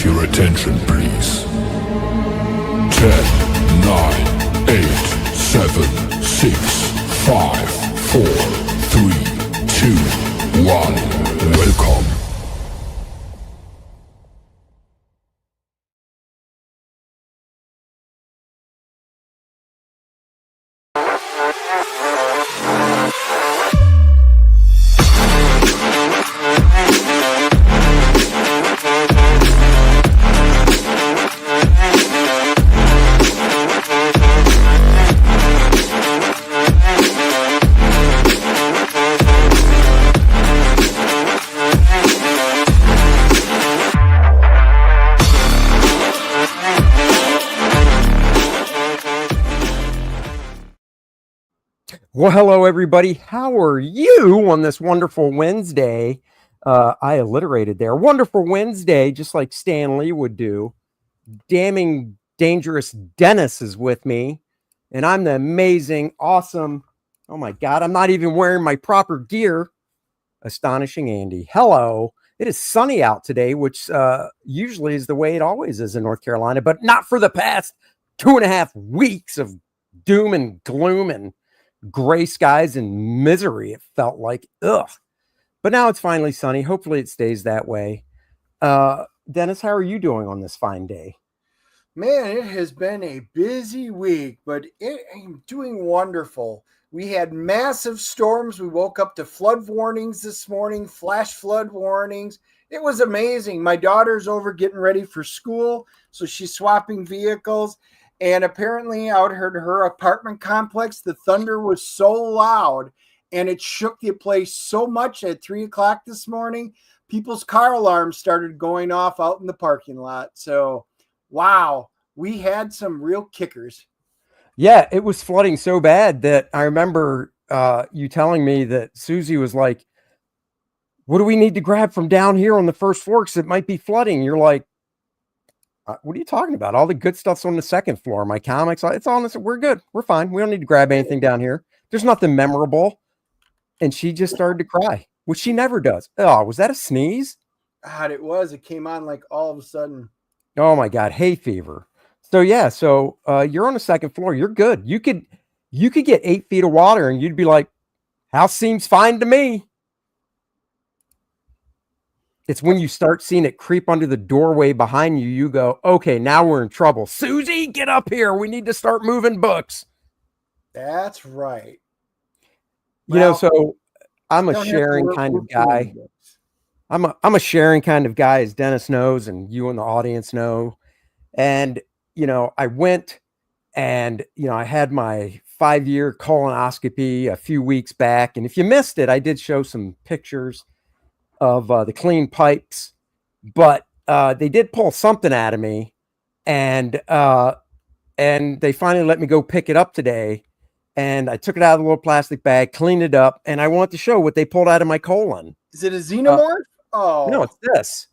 your attention, please. 10, 9, 8, 7, 6, 5, 4, 3, 2, 1. Welcome. Well, hello, everybody. How are you on this wonderful Wednesday? I alliterated there. Wonderful Wednesday, just like Stan Lee would do. Damning dangerous Dennis is with me, and I'm the amazing, awesome, oh my God, I'm not even wearing my proper gear, astonishing Andy. Hello. It is sunny out today, which usually is the way it always is in North Carolina, but not for the past 2.5 weeks of doom and gloom and gray skies and misery. It felt like, ugh. But now it's finally sunny. Hopefully it stays that way. Dennis, how are you doing on this fine day? Man, it has been a busy week, but I'm doing wonderful. We had massive storms. We woke up to flood warnings this morning, flash flood warnings. It was amazing. My daughter's over getting ready for school, so she's swapping vehicles. And apparently out at her apartment complex, the thunder was so loud and it shook the place so much at 3 o'clock this morning. People's car alarms started going off out in the parking lot. So, wow, we had some real kickers. Yeah, it was flooding so bad that I remember you telling me that Susie was like, what do we need to grab from down here on the first floor? Because it might be flooding. You're like, what are you talking about? All the good stuff's on the second floor. My comics, it's on this. We're good. We're fine. We don't need to grab anything down here. There's nothing memorable. And she just started to cry, which she never does. Oh, was that a sneeze? God, it was. It came on like all of a sudden. Oh my God, hay fever. So yeah, you're on the second floor. You're good. You could get 8 feet of water, and you'd be like, house seems fine to me. It's when you start seeing it creep under the doorway behind you, you go, okay, now we're in trouble. Susie, get up here. We need to start moving books. That's right. So I'm a sharing kind of guy. I'm a sharing kind of guy, as Dennis knows, and you and the audience know. And, I went and, I had my 5-year colonoscopy a few weeks back. And if you missed it, I did show some pictures of the clean pipes, but they did pull something out of me, and they finally let me go pick it up today. And I took it out of the little plastic bag, cleaned it up, and I want to show what they pulled out of my colon. Is it a xenomorph? No, it's this.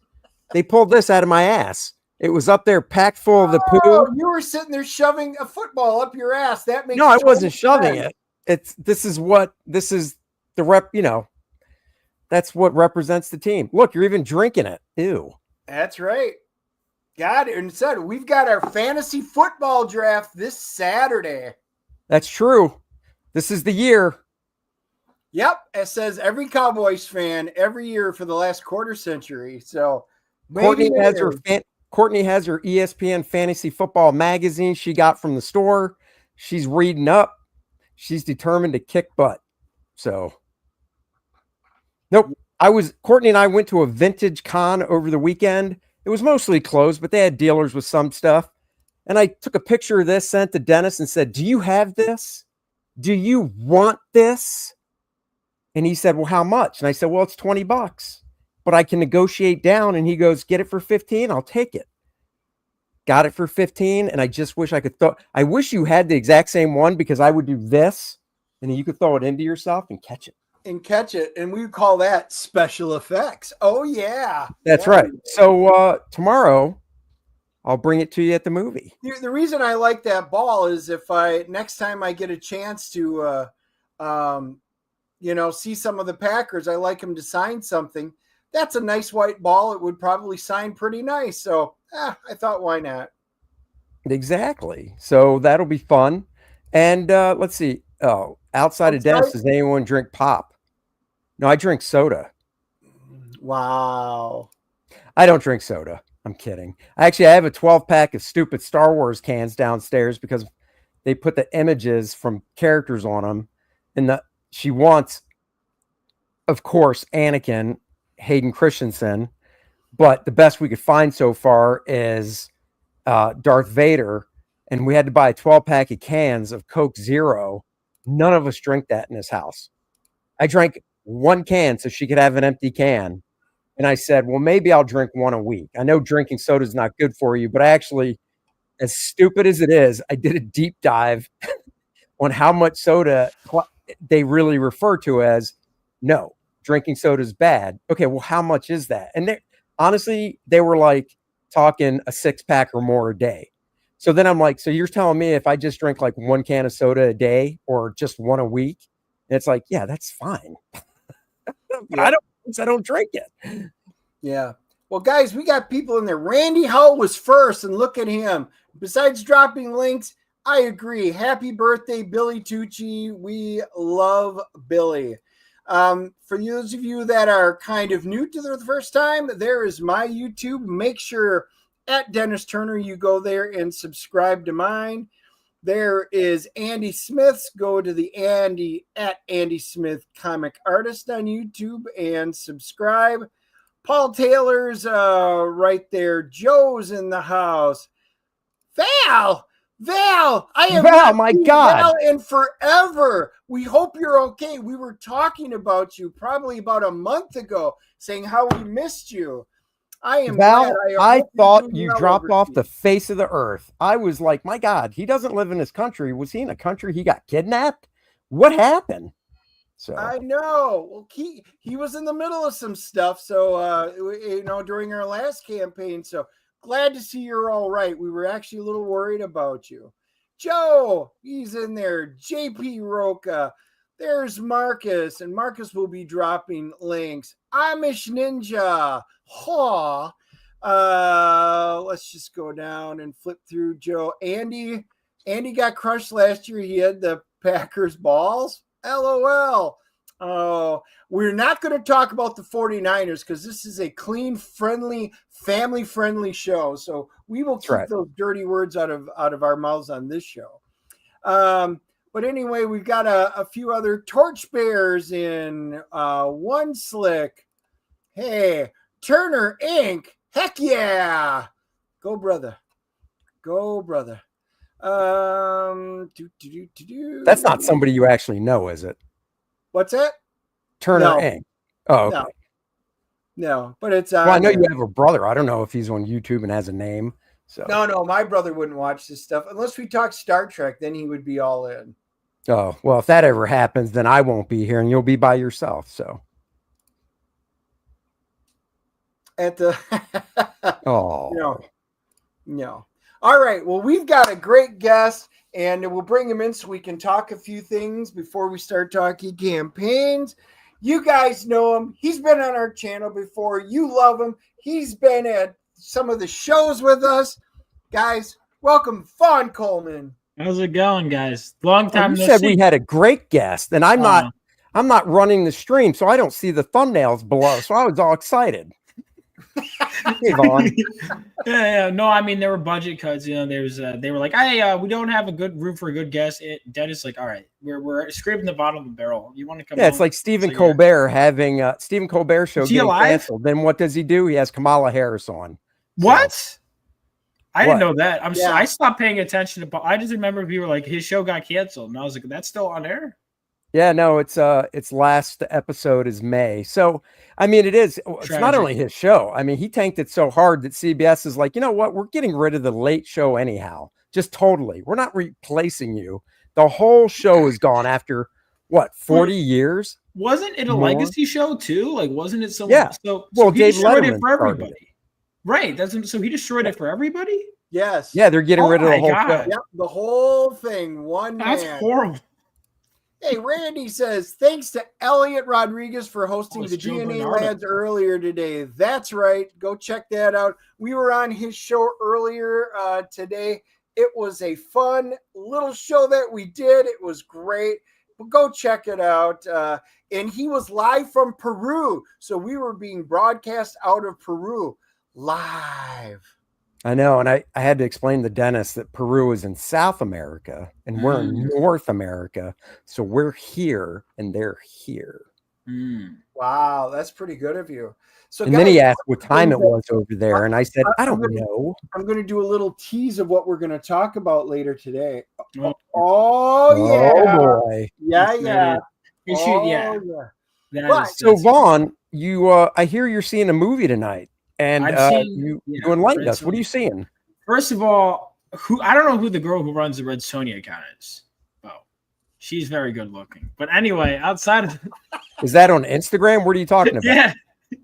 They pulled this out of my ass. It was up there packed full of the poo. You were sitting there shoving a football up your ass. That makes no, I wasn't shoving it. This is the rep, that's what represents the team. Look, you're even drinking it. Ew. That's right. God, and said we've got our fantasy football draft this Saturday. That's true. This is the year. Yep. It says every Cowboys fan every year for the last quarter century. So Courtney has her ESPN fantasy football magazine she got from the store. She's reading up. She's determined to kick butt. So nope. Courtney and I went to a vintage con over the weekend. It was mostly closed, but they had dealers with some stuff. And I took a picture of this, sent to Dennis, and said, do you have this? Do you want this? And he said, well, how much? And I said, well, it's $20, but I can negotiate down. And he goes, get it for 15. I'll take it. Got it for 15. And I just wish I could I wish you had the exact same one, because I would do this and then you could throw it into yourself and catch it. And we call that special effects. Oh yeah. That's right. So tomorrow I'll bring it to you at the movie. The reason I like that ball is if next time I get a chance to see some of the Packers, I like them to sign something. That's a nice white ball. It would probably sign pretty nice. So I thought, why not? Exactly. So that'll be fun. And let's see. Oh, outside of Dennis, does anyone drink pop? No, I drink soda. Wow. I don't drink soda. I'm kidding. I have a 12-pack of stupid Star Wars cans downstairs because they put the images from characters on them. And she wants, of course, Anakin, Hayden Christensen. But the best we could find so far is Darth Vader. And we had to buy a 12-pack of cans of Coke Zero. None of us drink that in this house. I drank one can so she could have an empty can. And I said, well, maybe I'll drink one a week. I know drinking soda is not good for you, but I actually, as stupid as it is, I did a deep dive on how much soda they really refer to as, no, drinking soda is bad. Okay, well, how much is that? And honestly, they were like talking a 6-pack or more a day. So then I'm like, so you're telling me if I just drink like one can of soda a day or just one a week? And it's like, yeah, that's fine. But I don't drink it. Yeah. Well, guys, we got people in there. Randy Hull was first, and look at him. Besides dropping links, I agree. Happy birthday, Billy Tucci. We love Billy. For those of you that are kind of new to the first time, there is my YouTube. Make sure at Dennis Turner you go there and subscribe to mine. There is Andy Smith's. Go to the Andy Smith Comic Artist on YouTube and subscribe. Paul Taylor's right there. Joe's in the house. Val, I am Val, my God, Val in forever. We hope you're okay. We were talking about you probably about a month ago, saying how we missed you. I am Val, glad. I thought you dropped off the face of the earth. I was like, my God, he doesn't live in this country. Was he in a country he got kidnapped? What happened? So I know. Well, he was in the middle of some stuff. So during our last campaign. So glad to see you're all right. We were actually a little worried about you. Joe, he's in there. JP Roca. There's Marcus, and Marcus will be dropping links. Amish Ninja. Let's just go down and flip through Joe. Andy got crushed last year. He had the Packers balls. LOL. Oh, we're not going to talk about the 49ers because this is a clean, friendly, family-friendly show. So we will keep those dirty words out of our mouths on this show. But anyway, we've got a few other torchbearers in One Slick. Hey, Turner Inc. Heck yeah. Go, brother. That's not somebody you actually know, is it? What's that? Turner Inc. Oh, okay. No, but it's well, I know you have a brother. I don't know if he's on YouTube and has a name. So no, my brother wouldn't watch this stuff unless we talk Star Trek. Then he would be all in. Oh, well, if that ever happens, then I won't be here and you'll be by yourself. So at the oh no. All right. Well, we've got a great guest, and we'll bring him in so we can talk a few things before we start talking campaigns. You guys know him. He's been on our channel before. You love him. He's been at some of the shows with us. Guys, welcome, Vaughn Coleman. How's it going, guys? Long time no see. You said we had a great guest, and I'm not running the stream, so I don't see the thumbnails below. So I was all excited. Hey, Vaughn. Yeah. No, I mean, there were budget cuts. You know, they were like, hey, we don't have a good room for a good guest. Dennis, like, all right, we're scraping the bottom of the barrel. You want to come? Yeah, it's like Stephen Colbert having Stephen Colbert show getting canceled. Then what does he do? He has Kamala Harris on. What? So, I didn't know that. I stopped paying attention to. I just remember we were like, his show got canceled, and I was like, that's still on air. Yeah, no, its last episode is May. So, I mean, it's not only his show. I mean, he tanked it so hard that CBS is like, you know what? We're getting rid of the late show anyhow. Just totally. We're not replacing you. The whole show is gone after, 40 years? Wasn't it a legacy show too? Like, wasn't it so? Yeah. So he destroyed it for everybody. Right. So he destroyed it for everybody? Yes. Yeah, they're getting rid of the whole show. Yep, the whole thing. That's horrible. Hey, Randy says, thanks to Elliot Rodriguez for hosting it's the Joe DNA Bernardo. Lads earlier today. That's right. Go check that out. We were on his show earlier today. It was a fun little show that we did. It was great. But go check it out. And he was live from Peru. So we were being broadcast out of Peru live. I know, and I had to explain to Dennis that Peru is in South America and we're in North America. So we're here and they're here. Wow, that's pretty good of you. So, And guys, then he asked what time it was over there, and I said, I don't know. I'm going to do a little tease of what we're going to talk about later today. Oh yeah, boy. yeah. So Vaughn, you I hear you're seeing a movie tonight, and you enlightened us. What are you seeing? First of all, I don't know who the girl who runs the Red Sonja account is. Oh, she's very good looking. But anyway, outside of is that on Instagram? What are you talking about? Yeah.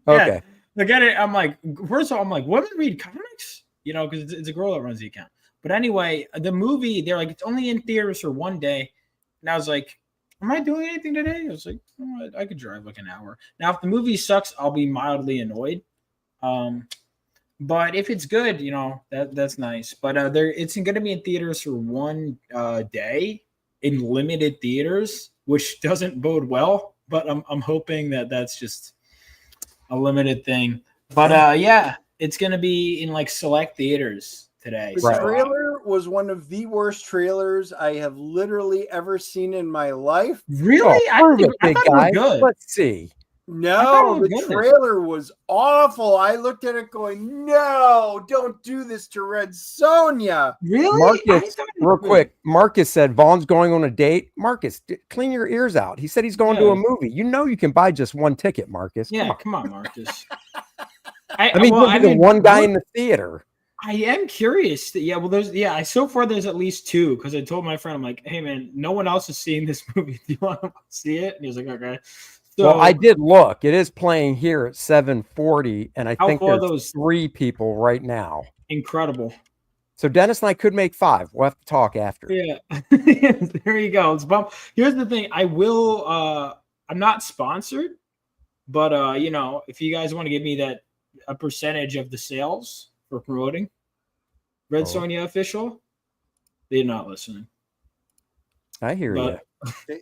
Okay. Look at it. I'm like, first of all, I'm like, women read comics, you know, because it's a girl that runs the account. But anyway, the movie, they're like, it's only in theaters for one day. And I was like, am I doing anything today? I was like, oh, I could drive like an hour. Now, if the movie sucks, I'll be mildly annoyed. But if it's good, you know, that's nice. But it's going to be in theaters for one day in limited theaters, which doesn't bode well. But I'm hoping that that's just a limited thing. But yeah, it's going to be in like select theaters today. The trailer was one of the worst trailers I have literally ever seen in my life. Really? I thought it was good. Let's see. No, the trailer was awful. I looked at it going, no, don't do this to Red Sonja. Really? Marcus, real quick, Marcus said Vaughn's going on a date. Marcus, clean your ears out. He said he's going to a movie. You know you can buy just one ticket, Marcus. Yeah, come on, Marcus. I mean, the one guy in the theater. I am curious. So far there's at least two, because I told my friend, I'm like, hey man, no one else is seeing this movie. Do you want to see it? And he was like, okay. So, well, I did look. It is playing here at 7:40, and I think there's 3 people right now. Incredible. So Dennis and I could make 5. We'll have to talk after. Yeah. There you go. Here's the thing. I will. I'm not sponsored, but you know, if you guys want to give me a percentage of the sales for promoting Red Sonja official, they're not listening. I hear you.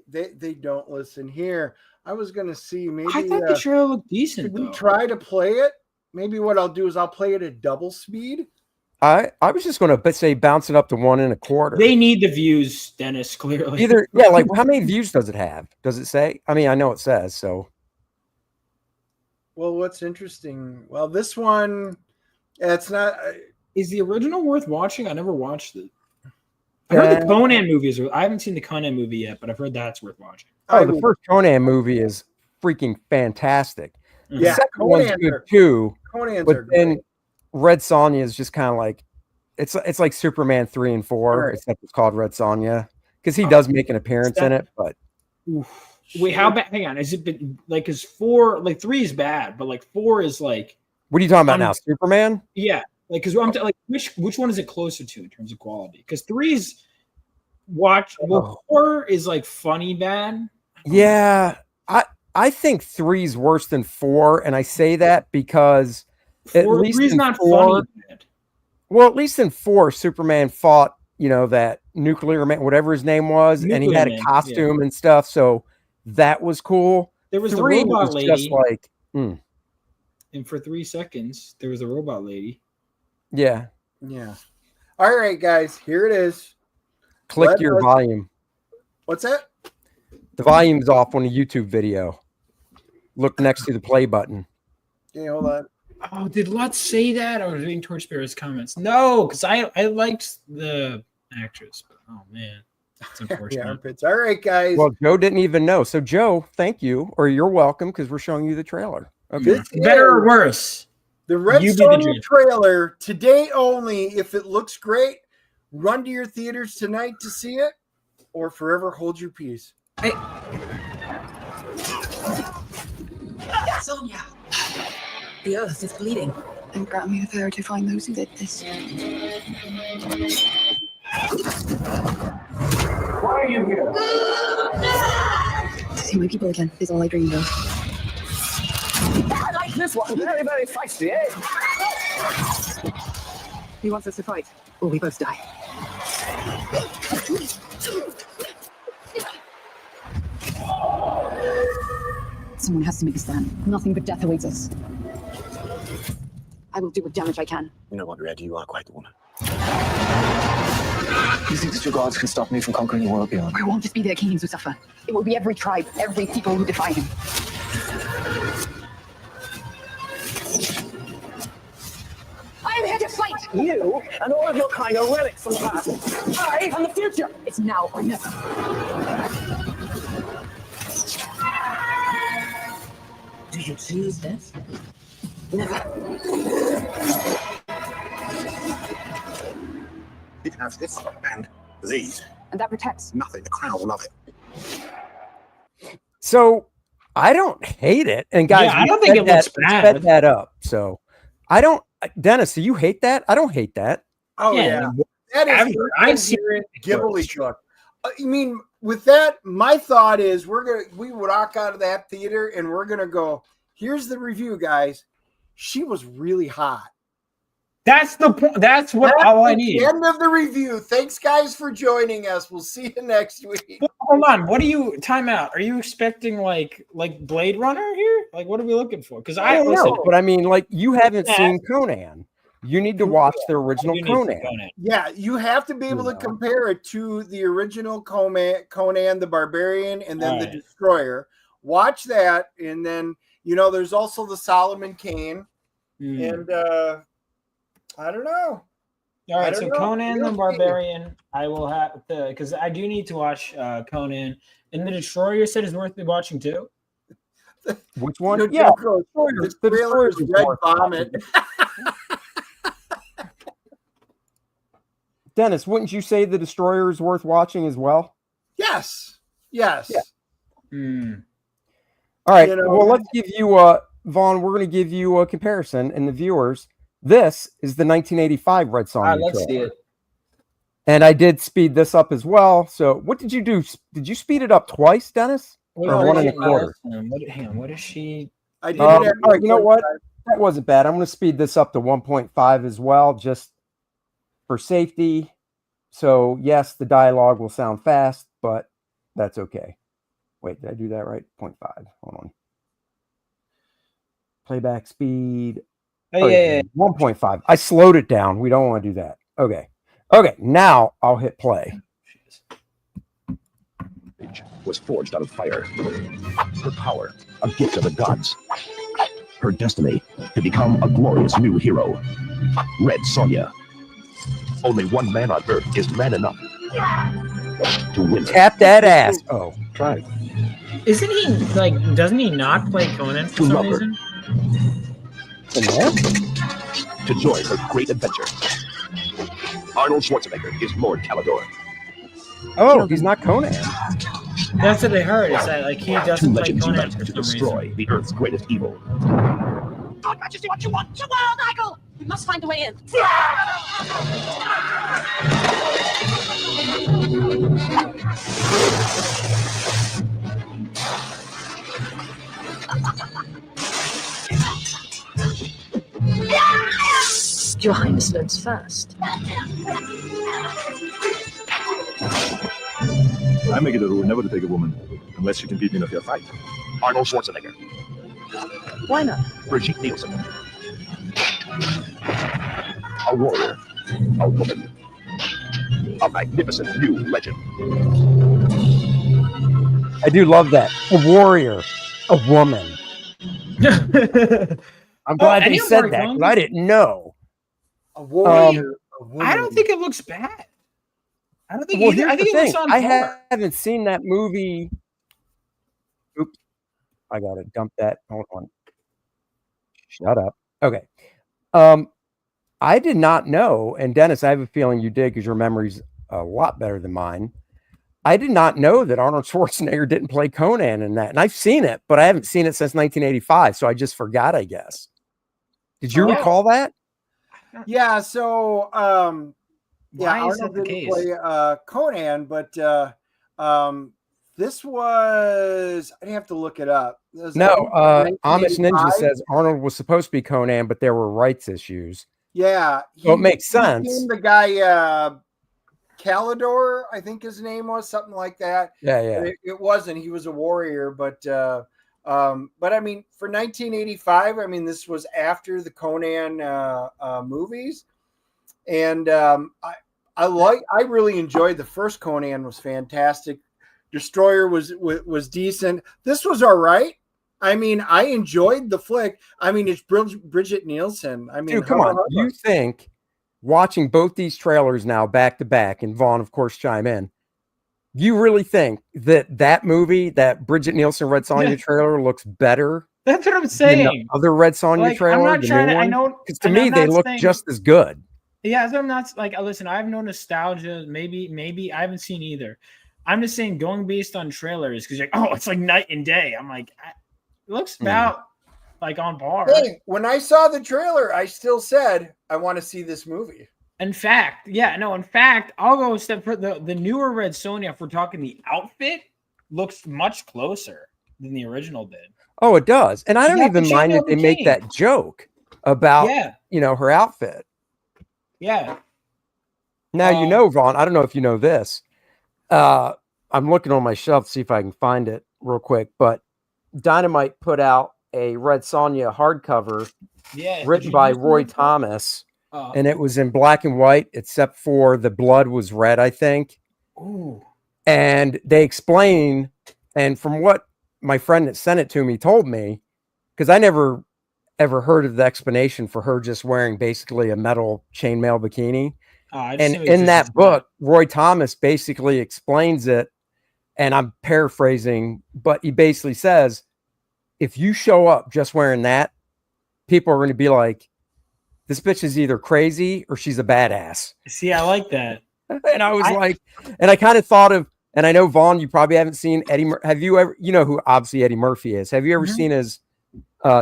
They don't listen here. I was gonna see maybe. I thought the trailer looked decent. Should we try to play it? Maybe what I'll do is I'll play it at double speed. I was just gonna say bounce it up to 1 1/4. They need the views, Dennis. Clearly, like how many views does it have? Does it say? I mean, I know it says so. Well, what's interesting? Well, this one, it's not. Is the original worth watching? I never watched it. I heard the Conan movies. I haven't seen the Conan movie yet, but I've heard that's worth watching. Oh, the first Conan movie is freaking fantastic. Yeah, the second one's good too. Conan's but are then great. Red Sonja is just kind of like it's like Superman 3 and 4, right. Except it's called Red Sonja because he does make an appearance in it. But wait, how bad? Hang on, is it been, like is 4 like 3 is bad, but like 4 is like what are you talking about now? Superman? Yeah. Like, because I'm like, which one is it closer to in terms of quality? Because 3's well, 4 is like funny bad. Yeah, I think 3's worse than 4, and I say that because 3's not funny bad. Well, at least in 4, Superman fought, you know, that nuclear man, whatever his name was, and he had a costume and stuff, so that was cool. There was the robot lady. Just like, and for 3 seconds, there was a robot lady. Yeah. All right, guys, here it is. Click your volume. What's that? The volume's off on a YouTube video. Look next to the play button. Okay, hold on. Oh, did Lutz say that? I was reading Torch Spirit's comments. No, because I liked the actress. But, oh, man. That's unfortunate. All right, guys. Well, Joe didn't even know. So, Joe, thank you, or you're welcome, because we're showing you the trailer. Okay. Better or worse? The Red Sonja trailer, today only. If it looks great, run to your theaters tonight to see it, or forever hold your peace. Hey. Sonja, the earth is bleeding. And grant me the power to find those who did this. Why are you here? See my people again is all I dreamed of. I like this one. Very, very feisty, eh? He wants us to fight, or we both die. Someone has to make a stand. Nothing but death awaits us. I will do what damage I can. You know what, Red? You are quite the woman. You think that your gods can stop me from conquering the world beyond? It won't just be their kings who suffer. It will be every tribe, every people who defy him. I'm here to fight! You and all of your kind are relics from the past. I from the future. It's now or never. Do you choose death? Never. It has this and these. And that protects. Nothing. The crown will love it. So I don't hate it. And guys, Yeah, I we don't think sped it looks that- we bad. sped that up. So I don't, Dennis, do you hate that? I don't hate that. Oh yeah, that is I've seen it. gibbly shook. I mean, with that, my thought is we walk out of that theater and we're gonna go. Here's the review, guys. She was really hot. That's the point. That's what all I need. The end of the review. Thanks, guys, for joining us. We'll see you next week. Well, hold on. What are you? Time out. Are you expecting like Blade Runner here? Like, what are we looking for? Because I don't listen. know, but I mean, like, you haven't Yeah. seen Conan. You need to watch the original You need to Conan. Conan. Yeah, you have to be able to compare it to the original Conan the Barbarian and then the Right. Destroyer. Watch that, and then there's also the Solomon Kane, and I don't know. All I right, don't so know. Conan We'll the see. Barbarian, I will have to because I do need to watch Conan, and the Destroyer said is worth watching too. Which one? The Yeah, trailer the Destroyer's is Red worth Vomit. Dennis, wouldn't you say the Destroyer is worth watching as well? Yes. Yeah. Hmm. All right. You know- Well, let's give you Vaughn. We're going to give you a comparison, and the viewers. This is the 1985 Red Sonja Let's see trailer. it. And I did speed this up as well. So, what did you do? Did you speed it up twice, Dennis? What Or is one and a she- quarter? Hang on, what is she? I did All it at right. You know what? 1.5. That wasn't bad. I'm going to speed this up to 1.5 as well, just for safety. So, yes, the dialogue will sound fast, but that's okay. Wait, did I do that right? 0.5. Hold on. Playback speed. Oh, yeah. 1.5. I slowed it down. We don't want to do that. Okay. Okay. Now I'll hit play. Was forged out of fire. Her power, a gift of the gods. Her destiny, to become a glorious new hero. Red Sonja. Only one man on Earth is man enough to win. Tap that ass. Oh. Try. Isn't he doesn't he not play Conan for To some love her. reason? To join her great adventure. Arnold Schwarzenegger is Lord Calidor. Oh, he's not Conan. That's what I heard. Is that he Two doesn't play legends Conan unite for to some destroy reason? the Earth's greatest evil. God, Majesty, what you want? The world, Nigel! We must find a way in. Your Highness learns first. I make it a rule never to take a woman unless she can beat me in a fair fight. Arnold Schwarzenegger. Why not? Brigitte Nielsen. A warrior. A woman. A magnificent new legend. I do love that. A warrior. A woman. I'm glad and they you're said more that young. because I didn't know. A warrior. A woman. I don't think it looks bad. I don't think Well, either. here's I think the it thing. looks on I par. haven't seen that movie. Oops. I gotta dump that. Hold on. Shut up. Okay. I did not know, and Dennis, I have a feeling you did because your memory's a lot better than mine. I did not know that Arnold Schwarzenegger didn't play Conan in that. And I've seen it, but I haven't seen it since 1985. So I just forgot, I guess. Did you Oh. recall that? Yeah, so Why is Arnold that the didn't case? play Conan, but This was, I'd have to look it up. No, Amish Ninja 1985. says Arnold was supposed to be Conan, but there were rights issues. Yeah. Well, it makes he sense. became the guy, Calidor, I think his name was, something like that. Yeah, yeah. It wasn't. He was a warrior, but I mean, for 1985, I mean, this was after the Conan movies, and I really enjoyed the first Conan. Was fantastic. Destroyer was decent. This was all right. I mean, I enjoyed the flick. I mean, it's Bridget Nielsen. I mean, Dude, come on. You think watching both these trailers now back to back, and Vaughn, of course, chime in. You really think that movie, that Bridget Nielsen Red Sonja trailer, looks better? That's what I'm saying. Than the other Red Sonja trailer. I'm not trying to. I know because to me they look just as good. Yeah, so I'm not like. Listen, I have no nostalgia. Maybe I haven't seen either. I'm just saying, going based on trailers, because you're like, oh, it's like night and day. I'm like, it looks about like on par. Hey, when I saw the trailer, I still said I want to see this movie. In fact, I'll go a step further. The newer Red Sonja, if we're talking the outfit, looks much closer than the original did. Oh, it does. And I don't even mind that they make that joke about her outfit. Yeah. Now Vaughn, I don't know if you know this. I'm looking on my shelf to see if I can find it real quick, but Dynamite put out a Red Sonja hardcover written by Roy Thomas. And it was in black and white, except for the blood was red, I think. Ooh. And they explain, and from what my friend that sent it to me told me, because I never ever heard of the explanation for her just wearing basically a metal chainmail bikini. And in that book, Roy Thomas basically explains it, and I'm paraphrasing, but he basically says, if you show up just wearing that, people are going to be like, this bitch is either crazy or she's a badass. See, I like that. And I was and I kind of thought of, and I know Vaughn, you probably haven't seen Eddie. Have you ever, you know who obviously Eddie Murphy is. Have you ever seen his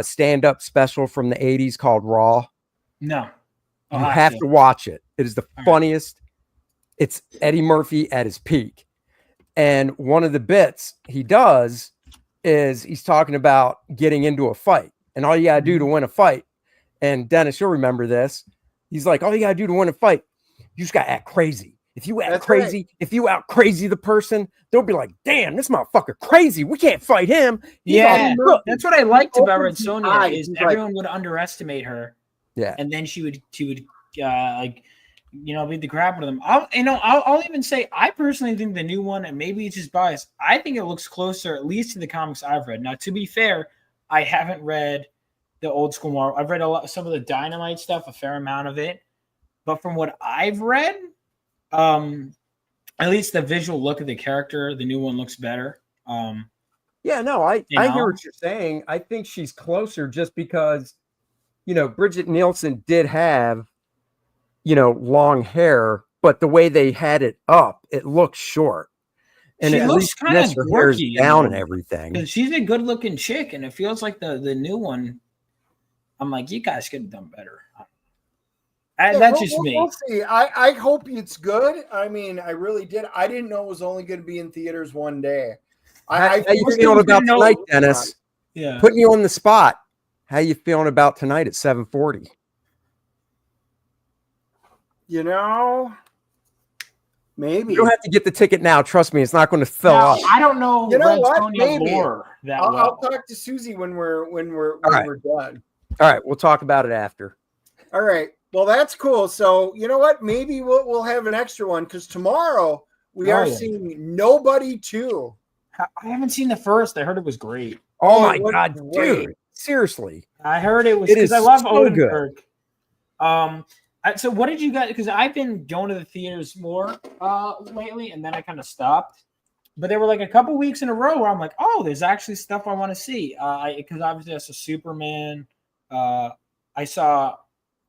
stand-up special from the 80s called Raw? No. You have to watch it. It is the funniest. It's Eddie Murphy at his peak. And one of the bits he does is he's talking about getting into a fight. And all you got to do to win a fight, and Dennis, you'll remember this. He's like, all you got to do to win a fight, you just got to act crazy. If you act crazy, if you out crazy the person, they'll be like, damn, this motherfucker crazy. We can't fight him. That's what I liked about Red Sonja is everyone would underestimate her. Yeah. And then she would beat the crap out of them. I'll even say, I personally think the new one, and maybe it's just biased, I think it looks closer, at least to the comics I've read. Now, to be fair, I haven't read the old school Marvel. I've read some of the Dynamite stuff, a fair amount of it. But from what I've read, at least the visual look of the character, the new one looks better. I hear what you're saying. I think she's closer just because, Bridget Nielsen did have, long hair, but the way they had it up, it looks short. And she at looks least kind of her hair's quirky, down and everything. Because she's a good-looking chick, and it feels like the new one. I'm like, you guys could have done better. That's just me. We'll see. I hope it's good. I mean, I really did. I didn't know it was only going to be in theaters one day. How you feeling about tonight, Dennis? Yeah, putting you on the spot. How you feeling about tonight at 7:40? Maybe you don't have to get the ticket now. Trust me, it's not going to fill up. I don't know. You know what? Maybe I'll talk to Susie when we're done. All right, we'll talk about it after. All right. Well, that's cool. So you know what? Maybe we'll have an extra one because tomorrow we are seeing Nobody 2. I haven't seen the first. I heard it was great. Oh my god, dude! Seriously, I heard it was because I love Odenkirk. So what did you guys? Because I've been going to the theaters more lately, and then I kind of stopped. But there were like a couple weeks in a row where I'm like, oh, there's actually stuff I want to see. Because obviously I saw Superman. I saw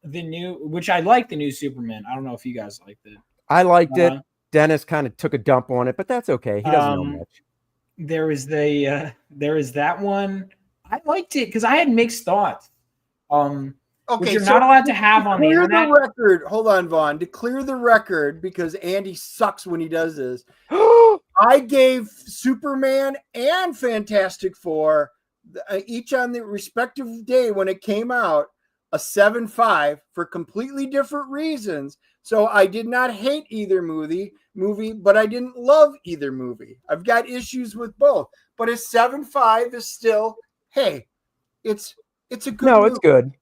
the new, which I like the new Superman. I don't know if you guys liked it. I liked it. Dennis kind of took a dump on it, but that's okay. He doesn't know much. There is that one. I liked it because I had mixed thoughts. Which you're not allowed to have on the internet. The record. Hold on, Vaughn. To clear the record, because Andy sucks when he does this. I gave Superman and Fantastic Four, each on the respective day when it came out, a 7.5 for completely different reasons. So I did not hate either movie, but I didn't love either movie. I've got issues with both, but a 7.5 is still, hey, it's a good movie. It's good.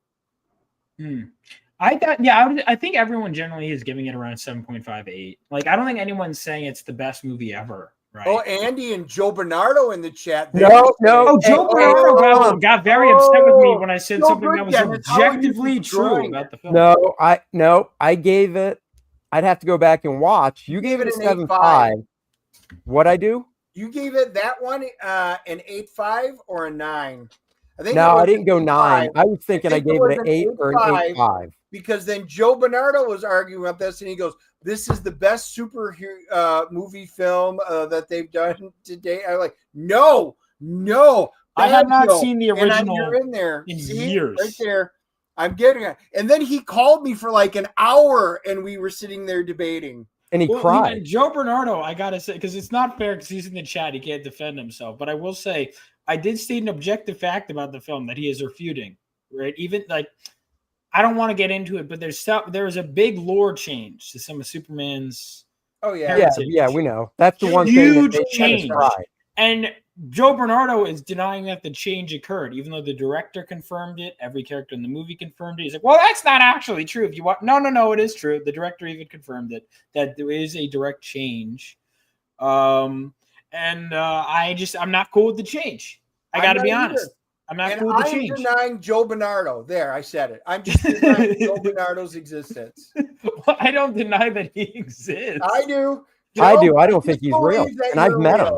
I think everyone generally is giving it around 7.58. Like, I don't think anyone's saying it's the best movie ever. Right. Oh, Andy and Joe Bernardo in the chat. No. Oh, Joe Bernardo got very upset with me when I said something that was objectively true about the film. No, I gave it. I'd have to go back and watch. You gave it a 7.5. What'd I do? You gave it that one an 8.5 or a 9. I didn't go 9. I was thinking I gave it an 8 or an 8.5. Because then Joe Bernardo was arguing about this, and he goes, "This is the best superhero movie film that they've done today." I'm like, no. I have not seen the original. You're in there in years. Right there. I'm getting it. And then he called me for like an hour, and we were sitting there debating. And he cried. Joe Bernardo, I gotta say, because it's not fair because he's in the chat, he can't defend himself. But I will say, I did state an objective fact about the film that he is refuting. Right, even like. I don't want to get into it, but there's a big lore change to some of Superman's. Oh yeah, yeah, we know. That's the one huge thing that change. And Joe Bernardo is denying that the change occurred, even though the director confirmed it. Every character in the movie confirmed it. He's like, "Well, that's not actually true." If you want, no, it is true. The director even confirmed it that there is a direct change. I'm not cool with the change. I got to be honest. I'm not cool with the change. I'm denying Joe Bernardo. There, I said it. I'm just denying Joe Bernardo's existence. Well, I don't deny that he exists. I do. I do. I don't think he's real. And I've met him.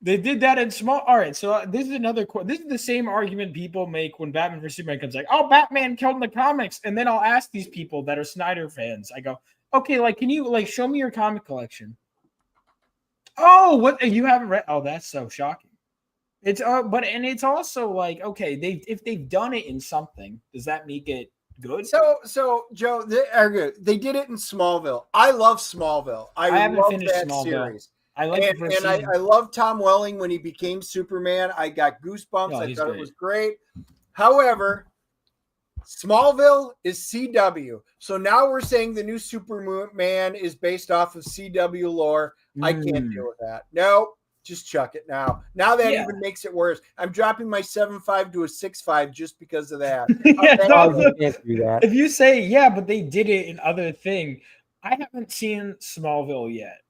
They did that in small. All right. So this is another. This is the same argument people make when Batman vs Superman comes like, "Oh, Batman killed in the comics." And then I'll ask these people that are Snyder fans. I go, "Okay, like, can you like show me your comic collection?" Oh, what you haven't read? Oh, that's so shocking. It's and it's also like, okay, if they've done it in something, does that make it good? So Joe, they are good. They did it in Smallville. I love Smallville. I haven't finished that Smallville series. I like it, and I love Tom Welling when he became Superman. I got goosebumps. I thought it was great. However, Smallville is CW, so now we're saying the new Superman is based off of CW lore. I can't deal with that. No. Just chuck it now. Now that even makes it worse. I'm dropping my 7.5 to a 6.5 just because of that. If you say, but they did it in other thing, I haven't seen Smallville yet,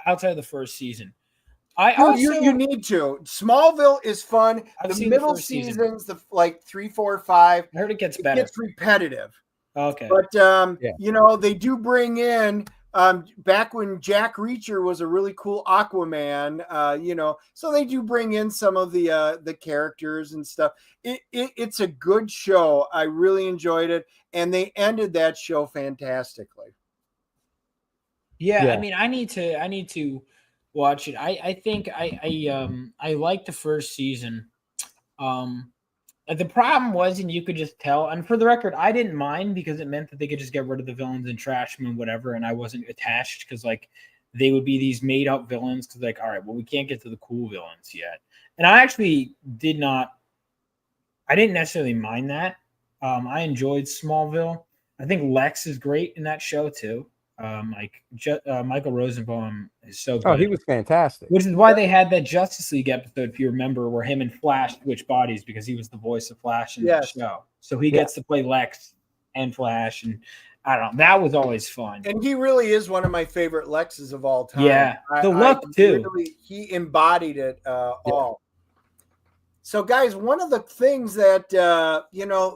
outside of the first season. You need to. Smallville is fun. The middle seasons, the like 3, 4, 5. I heard it gets better. It's repetitive. Okay, but they do bring in. Back when Jack Reacher was a really cool Aquaman, so they do bring in some of the characters and stuff. It's a good show. I really enjoyed it, and they ended that show fantastically. Yeah. I mean, I need to watch it. I think I like the first season. The problem was, and you could just tell, and for the record, I didn't mind because it meant that they could just get rid of the villains and trash them and whatever, and I wasn't attached because, like, they would be these made-up villains because, like, all right, well, we can't get to the cool villains yet. And I actually didn't necessarily mind that. I enjoyed Smallville. I think Lex is great in that show, too. Michael Rosenbaum is so good. Oh, he was fantastic. Which is why they had that Justice League episode, if you remember, where him and Flash switched bodies because he was the voice of Flash in the show. So he gets to play Lex and Flash, and I don't know. That was always fun. And he really is one of my favorite Lexes of all time. Yeah, the look too. He embodied it all. So, guys, one of the things that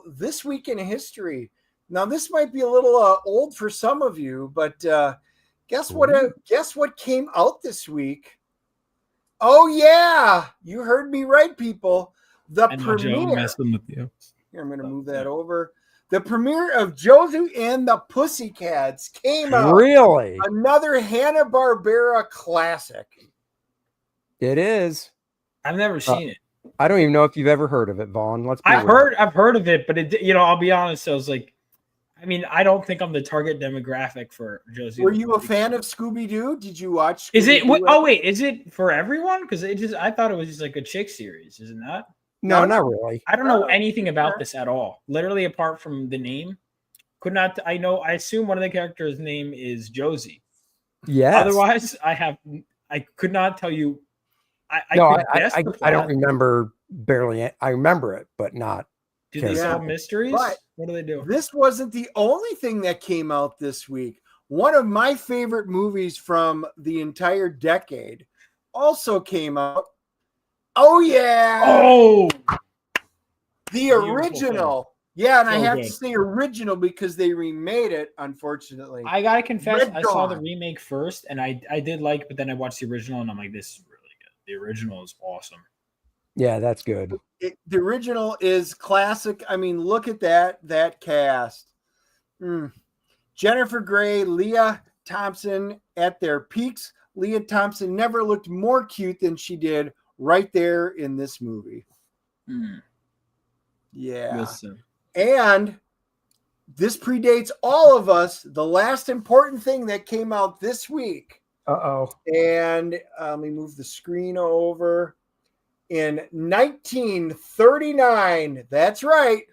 this week in history. Now, this might be a little old for some of you, but guess what came out this week? Oh, yeah. You heard me right, people. The premiere. I'm messing with you. Here, I'm going to move that over. The premiere of Josie and the Pussycats came out. Really? Another Hanna-Barbera classic. It is. I've never seen it. I don't even know if you've ever heard of it, Vaughn. I've heard of it, but I'll be honest. I was like, I mean, I don't think I'm the target demographic for Josie. Were you a fan of Scooby-Doo? Did you watch Is it? Scooby-Doo? Oh wait, is it for everyone? Because I thought it was just like a chick series, isn't that? No, No, not no. really. I don't know anything about this at all. Literally, apart from the name, could not. I know. I assume one of the characters' name is Josie. Yes. Otherwise, I could not tell you. I No, could guess the I don't plot. remember barely. I remember it, but not. Do they Yeah. solve mysteries? But What do they do? this wasn't the only thing that came out this week. One of my favorite movies from the entire decade also came out. Oh yeah! Oh, the beautiful original. Yeah, and I So have good. to say original because they remade it, unfortunately. I gotta confess, Red I saw the Dawn. remake first, and I did like, but then I watched the original, and I'm like, this is really good. The original is awesome. Yeah, that's good. The original is classic. I mean, look at that cast. Jennifer Grey, Leah Thompson at their peaks. Leah Thompson never looked more cute than she did right there in this movie. Yeah. Listen. And this predates all of us. The last important thing that came out this week. Uh-oh. And let me move the screen over. In 1939, that's right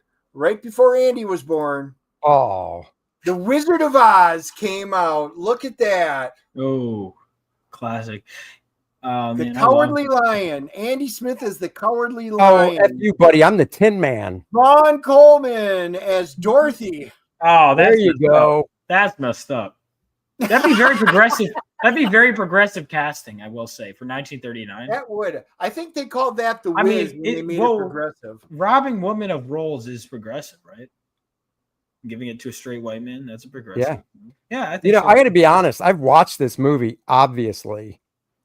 before Andy was born, Oh. The Wizard of Oz came out. Look at that. Oh, classic. The Cowardly Lion. Andy Smith is the Cowardly Oh, Lion. F you, buddy. I'm the Tin Man. Vaughn Coleman as Dorothy. Oh, There you go. That's messed up. That'd be very progressive. That'd be very progressive casting, I will say, for 1939. That would. I think they called that the I mean, Wiz when they made it progressive. Robbing women of roles is progressive, right? Giving it to a straight white man, that's a progressive. Yeah, I think so. I got to be honest. I've watched this movie, obviously.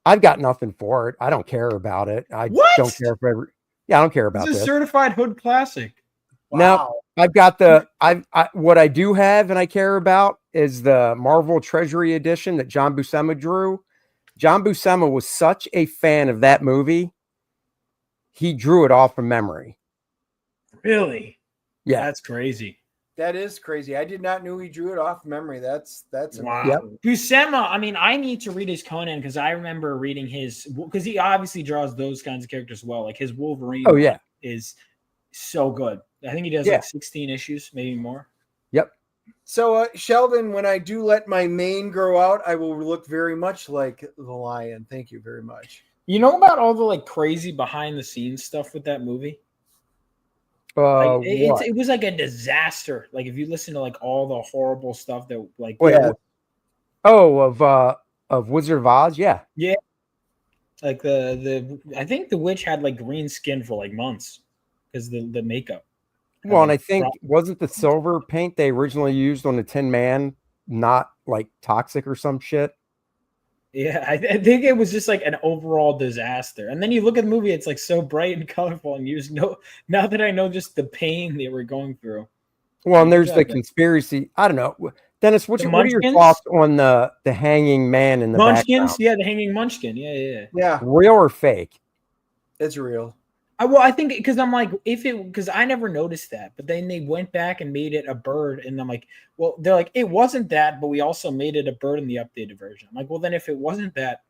I've got nothing for it. I don't care about it. I don't care if I don't care about It's this. a certified hood classic. Now, I've got what I do have and I care about is the Marvel Treasury edition that John Buscema drew. John Buscema was such a fan of that movie. He drew it off from memory. Really? Yeah. That's crazy. That is crazy. I did not know he drew it off memory. That's wow. amazing. Buscema, I mean, I need to read his Conan because I remember reading because he obviously draws those kinds of characters well. Like his Wolverine is so good. I think he does like 16 issues, maybe more. Yep. So, Sheldon, when I do let my mane grow out, I will look very much like the lion. Thank you very much. You know about all the like crazy behind the scenes stuff with that movie? It was like a disaster. Like if you listen to like all the horrible stuff that like of Wizard of Oz, yeah. Like I think the witch had like green skin for like months because the makeup. Well, and I think wasn't the silver paint they originally used on the Tin Man not like toxic or some shit? Yeah, I think it was just like an overall disaster. And then you look at the movie, it's like so bright and colorful, and you just know now that I know just the pain they were going through. Well, and there's the conspiracy. I don't know. Dennis, what are your thoughts on the hanging man in the Munchkins? background? Yeah, the hanging munchkin. Yeah. Real or fake? It's real. I think because I'm like, because I never noticed that, but then they went back and made it a bird, and I'm like, well, they're like, it wasn't that, but we also made it a bird in the updated version. I'm like, well, then if it wasn't that,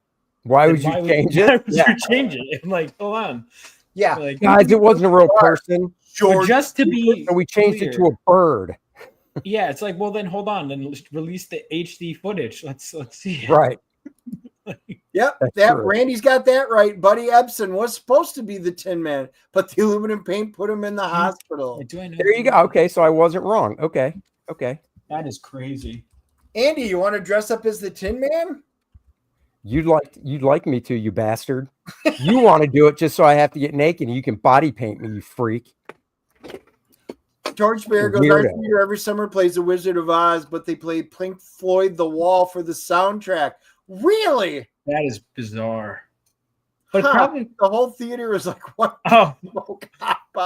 why would you change it? Why would you change it? I'm like, hold on. Yeah, like, guys, it wasn't a real person. Just to be, so we changed it to a bird. Yeah, it's like, well, then hold on, then release the HD footage. Let's see. Right. Yep, true. Randy's got that right. Buddy Ebsen was supposed to be the Tin Man, but the aluminum paint put him in the hospital. There you go. Okay, so I wasn't wrong. Okay. That is crazy. Andy, you want to dress up as the Tin Man? You'd like me to, you bastard. You want to do it just so I have to get naked and you can body paint me, you freak. George Bear goes, our theater every summer plays The Wizard of Oz, but they play Pink Floyd The Wall for the soundtrack. Really? That is bizarre. But probably the whole theater is like, what? Oh,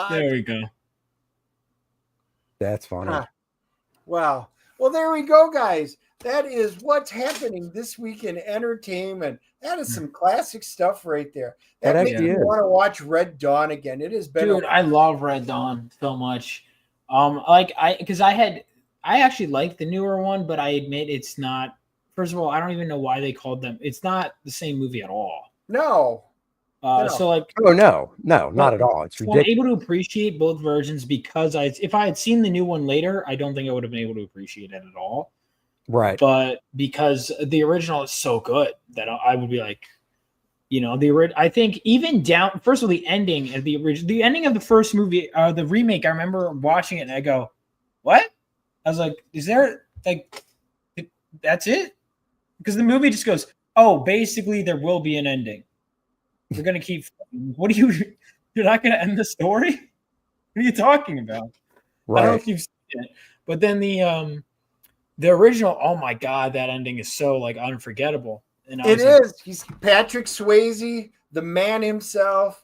there we go. That's funny. Wow. Well, there we go, guys. That is what's happening this week in entertainment. That is some classic stuff right there. That makes me want to watch Red Dawn again. It has been. Dude, I love Red Dawn so much. Because I had I actually like the newer one, but I admit it's not. First of all, I don't even know why they called them. It's not the same movie at all. No. So like, oh no, not at all. It's so I'm ridiculous. able to appreciate both versions because if I had seen the new one later, I don't think I would have been able to appreciate it at all. Right. But because the original is so good that I would be like, I think even down. First of all, the ending of the ending of the first movie, the remake. I remember watching it and I go, "What?" I was like, "Is there like that's it?" Because the movie just goes, "Oh, basically there will be an ending. We're gonna keep. What are you? You're not gonna end the story? What are you talking about?" Right. I don't know if you've seen it, but then the original. Oh my god, that ending is so like unforgettable. And It is. He's Patrick Swayze, the man himself,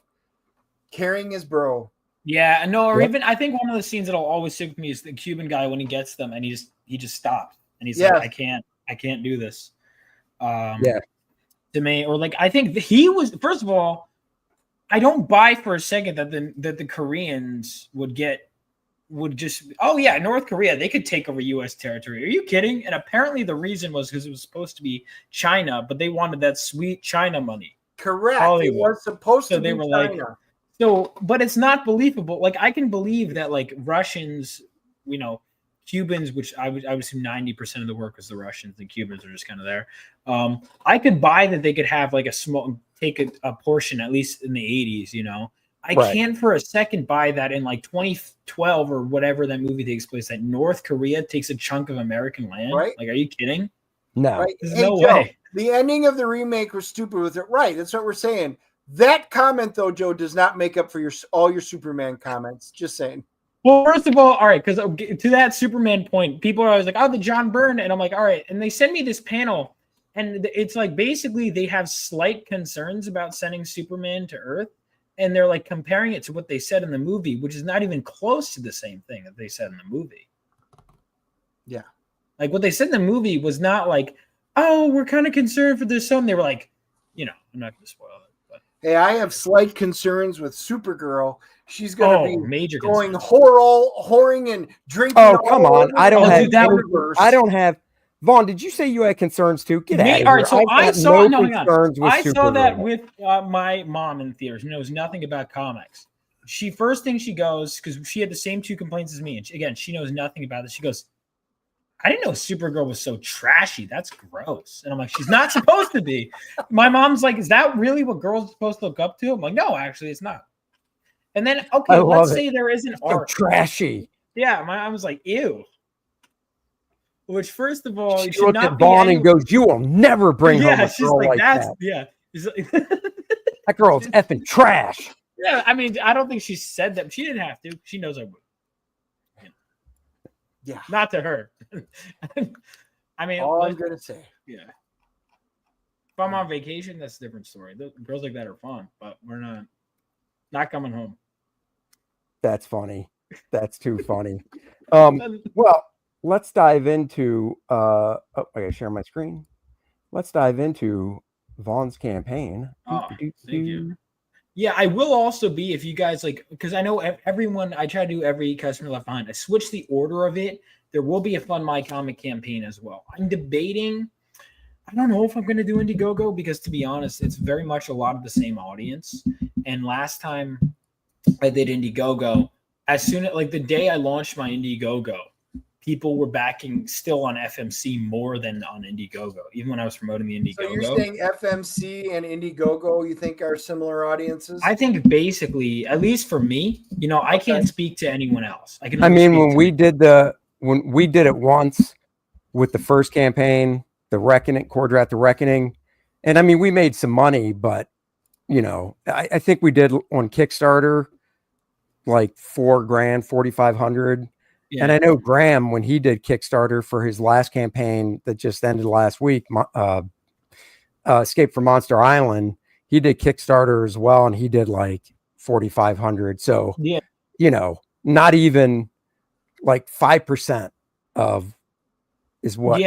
carrying his bro. Yeah, no, or even I think one of the scenes that'll always stick with me is the Cuban guy when he gets them and he just stops and he's like, I can't do this. To me, or like I think he was. First of all, I don't buy for a second that the Koreans would just North Korea, they could take over U.S. territory. Are you kidding? And apparently the reason was because it was supposed to be China, but they wanted that sweet China money. Correct. Hollywood. It was supposed to they be were China. like, so, but it's not believable. Like I can believe that like Russians, Cubans, which I would assume 90% of the work was the Russians, the Cubans are just kind of there. I could buy that they could have like take a portion, at least in the 80s, I can't for a second buy that in like 2012 or whatever that movie takes place, that North Korea takes a chunk of American land. Right. Like, are you kidding? No. Right? There's Hey, no Joe, way. the ending of the remake was stupid with it. Right. That's what we're saying. That comment, though, Joe, does not make up for all your Superman comments. Just saying. Well, first of all right, because to that Superman point, people are always like, oh, the John Byrne. And I'm like, all right. And they send me this panel. And it's like basically they have slight concerns about sending Superman to Earth. And they're like comparing it to what they said in the movie, which is not even close to the same thing that they said in the movie. Yeah. Like what they said in the movie was not like, oh, we're kind of concerned for this son. They were like, I'm not going to spoil it. But. Hey, I have slight concerns with Supergirl. She's going to be major going concerns. whoring and drinking. Oh, come on. I don't have. Vaughn, did you say you had concerns too? Get out of here. All right, so I saw Supergirl. that with my mom in theaters, who knows nothing about comics. First thing she goes, because she had the same two complaints as me, and she knows nothing about this. She goes, I didn't know Supergirl was so trashy. That's gross. And I'm like, she's not supposed to be. My mom's like, is that really what girls are supposed to look up to? I'm like, no, actually, it's not. And then, okay, let's say there is an arc. So trashy. Yeah, my mom was like, ew. Which, first of all, she looked at Vaughn and goes, "You will never bring home a girl like that." Yeah, that girl's effing trash. Yeah, I mean, I don't think she said that. She didn't have to. She knows I would. Yeah, not to her. I mean, all I'm gonna say. Yeah, if I'm on vacation, that's a different story. Girls like that are fun, but we're not coming home. That's funny. That's too funny. Well. Let's dive into I gotta share my screen. Let's dive into Vaughn's campaign. Thank you. Yeah, I will also be, if you guys like, because I know everyone, I try to do every customer left behind. I switch the order of it. There will be a Fund My Comic campaign as well. I'm debating. I don't know if I'm going to do Indiegogo because, to be honest, it's very much a lot of the same audience. And last time I did Indiegogo, as soon as the day I launched my Indiegogo, people were backing still on FMC more than on Indiegogo, even when I was promoting the Indiegogo. So you're saying FMC and Indiegogo, you think are similar audiences? I think basically, at least for me, I can't speak to anyone else. When we did it once with the first campaign, the Reckoning, Core Draft, the Reckoning, and we made some money, but I think we did on Kickstarter like $4,000, $4,500. Yeah. And I know Graham, when he did Kickstarter for his last campaign that just ended last week, Escape from Monster Island, he did Kickstarter as well, and he did like 4,500. So, not even like 5% of is what,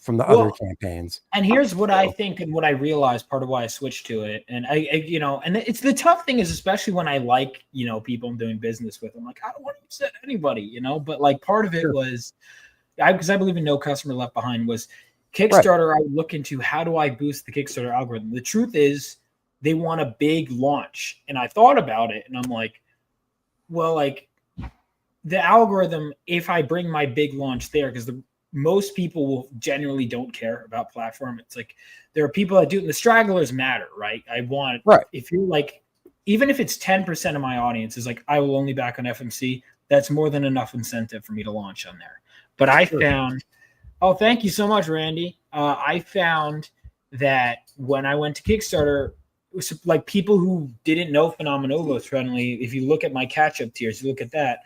from the other campaigns. And here's what I think and what I realized, part of why I switched to it. And I and it's the tough thing is, especially when I like, people I'm doing business with, I'm like, I don't want to upset anybody, but like part of it was because I believe in no customer left behind, was Kickstarter. I would look into how do I boost the Kickstarter algorithm. The truth is they want a big launch. And I thought about it and I'm like, well, like the algorithm, if I bring my big launch there, because most people will generally don't care about platform. It's like there are people that do, and the stragglers matter, right? If you're like, even if it's 10% of my audience is like, I will only back on FMC, that's more than enough incentive for me to launch on there. But I found, oh, thank you so much, Randy. I found that when I went to Kickstarter, it was like people who didn't know Phenomenova friendly. If you look at my catch-up tiers, you look at that,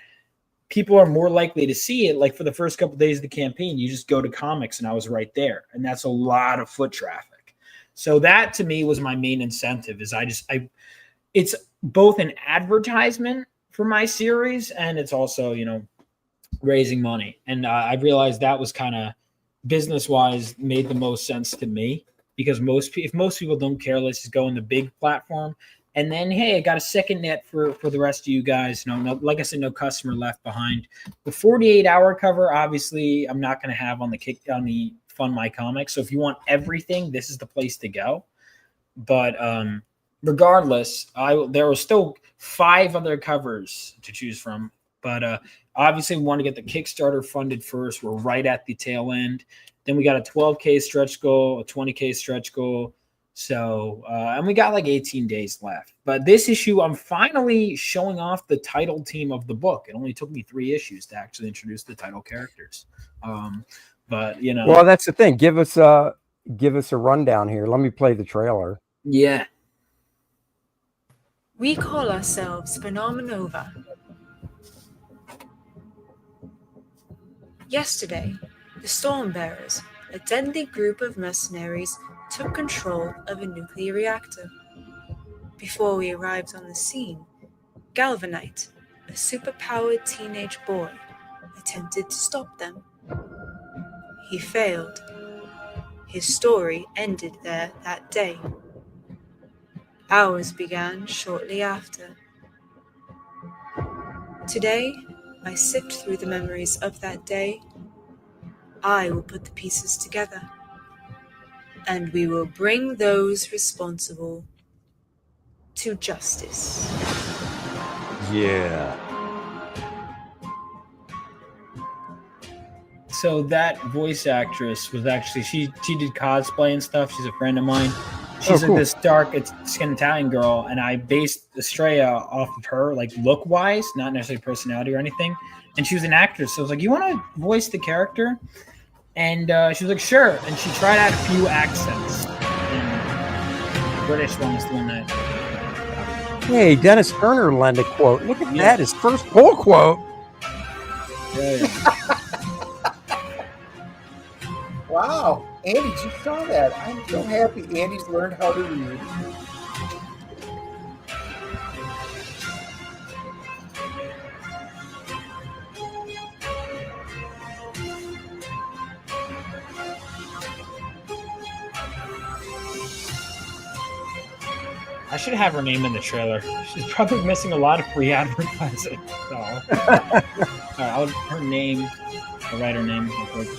people are more likely to see it. Like for the first couple of days of the campaign, you just go to comics and I was right there. And that's a lot of foot traffic. So that to me was my main incentive is it's both an advertisement for my series and it's also, raising money. And I realized that was kind of business-wise made the most sense to me because if most people don't care, let's just go in the big platform. And then, hey, I got a second net for the rest of you guys. No, like I said, no customer left behind. The 48-hour cover, obviously, I'm not going to have on the Fund My Comics. So if you want everything, this is the place to go. But regardless, there were still 5 other covers to choose from. But obviously, we want to get the Kickstarter funded first. We're right at the tail end. Then we got a 12K stretch goal, a 20K stretch goal. So, and we got like 18 days left. But this issue, I'm finally showing off the title team of the book. It only took me 3 issues to actually introduce the title characters. But, Well, that's the thing. Give us a rundown here. Let me play the trailer. Yeah. We call ourselves Phenomenova. Yesterday, the Stormbearers, a deadly group of mercenaries, took control of a nuclear reactor. Before we arrived on the scene, Galvanite, a superpowered teenage boy, attempted to stop them. He failed. His story ended there that day. Ours began shortly after. Today, I sift through the memories of that day. I will put the pieces together. And we will bring those responsible to justice. Yeah. So that voice actress was actually, she did cosplay and stuff. She's a friend of mine. She's cool. this dark-skinned Italian girl, and I based Estrella off of her, like look-wise, not necessarily personality or anything. And she was an actress, so I was like, "You want to voice the character?" And she was like, "Sure." And she tried out a few accents. And the British one is the one that. Hey, Dennis Turner lent a quote. Look at that, his first full quote. Yeah. Wow, Andy, you saw that. I'm so happy Andy's learned how to read. I should have her name in the trailer. She's probably missing a lot of free advertising. So. All right, her name. I'll write her name real quick.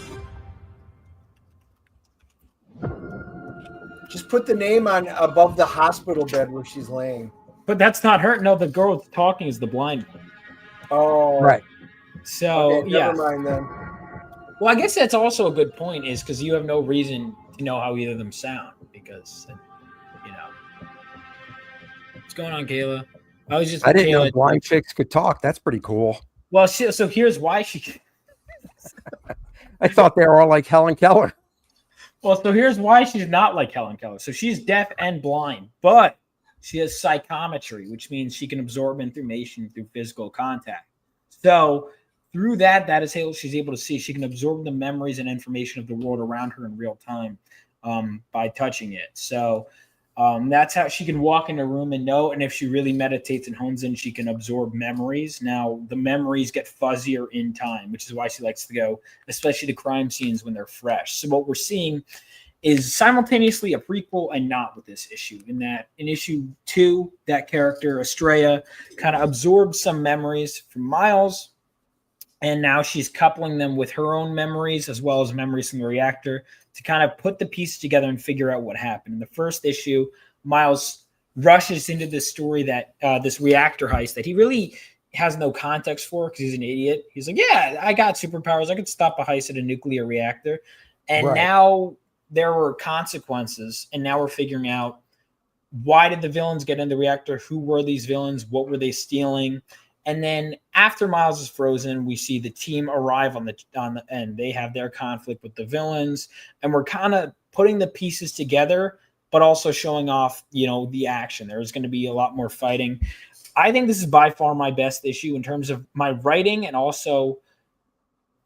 Just put the name on above the hospital bed where she's laying. But that's not her. No, the girl that's talking is the blind one. Oh, right. So okay, never mind then. Well, I guess that's also a good point, is because you have no reason to know how either of them sound because, What's going on, Kayla? I didn't know blind chicks could talk. That's pretty cool. Well, so here's why she. I thought they were all like Helen Keller. Well, so here's why she's not like Helen Keller. So she's deaf and blind, but she has psychometry, which means she can absorb information through physical contact. So through that is how she's able to see. She can absorb the memories and information of the world around her in real time by touching it. So that's how she can walk in a room and know. And if she really meditates and hones in, she can absorb memories. Now, the memories get fuzzier in time, which is why she likes to go, especially to crime scenes when they're fresh. So what we're seeing is simultaneously a prequel and not with this issue. In that, in issue 2, that character, Estrella, kind of absorbs some memories from Miles. And now she's coupling them with her own memories as well as memories from the reactor to kind of put the pieces together and figure out what happened. In the first issue, Miles rushes into this story that this reactor heist that he really has no context for because he's an idiot. He's like, yeah, I got superpowers. I could stop a heist at a nuclear reactor. And now there were consequences. And now we're figuring out, why did the villains get in the reactor? Who were these villains? What were they stealing? And then after Miles is frozen, we see the team arrive on the end. They have their conflict with the villains, and we're kind of putting the pieces together, but also showing off, the action. There's going to be a lot more fighting. I think this is by far my best issue in terms of my writing, and also,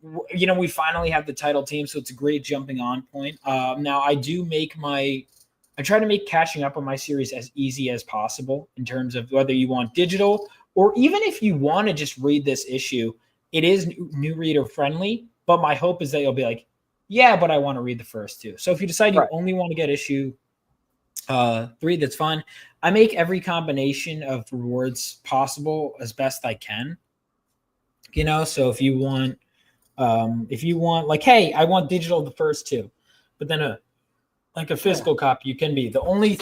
we finally have the title team, so it's a great jumping on point. Now I try to make catching up on my series as easy as possible in terms of whether you want digital or even if you want to just read this issue. It is new reader friendly, but my hope is that you'll be like, yeah, but I want to read the first two. So if you decide you only want to get issue 3, that's fine. I make every combination of rewards possible as best I can. So if you want like, hey, I want digital the first 2, but then like a physical copy, you can be. The only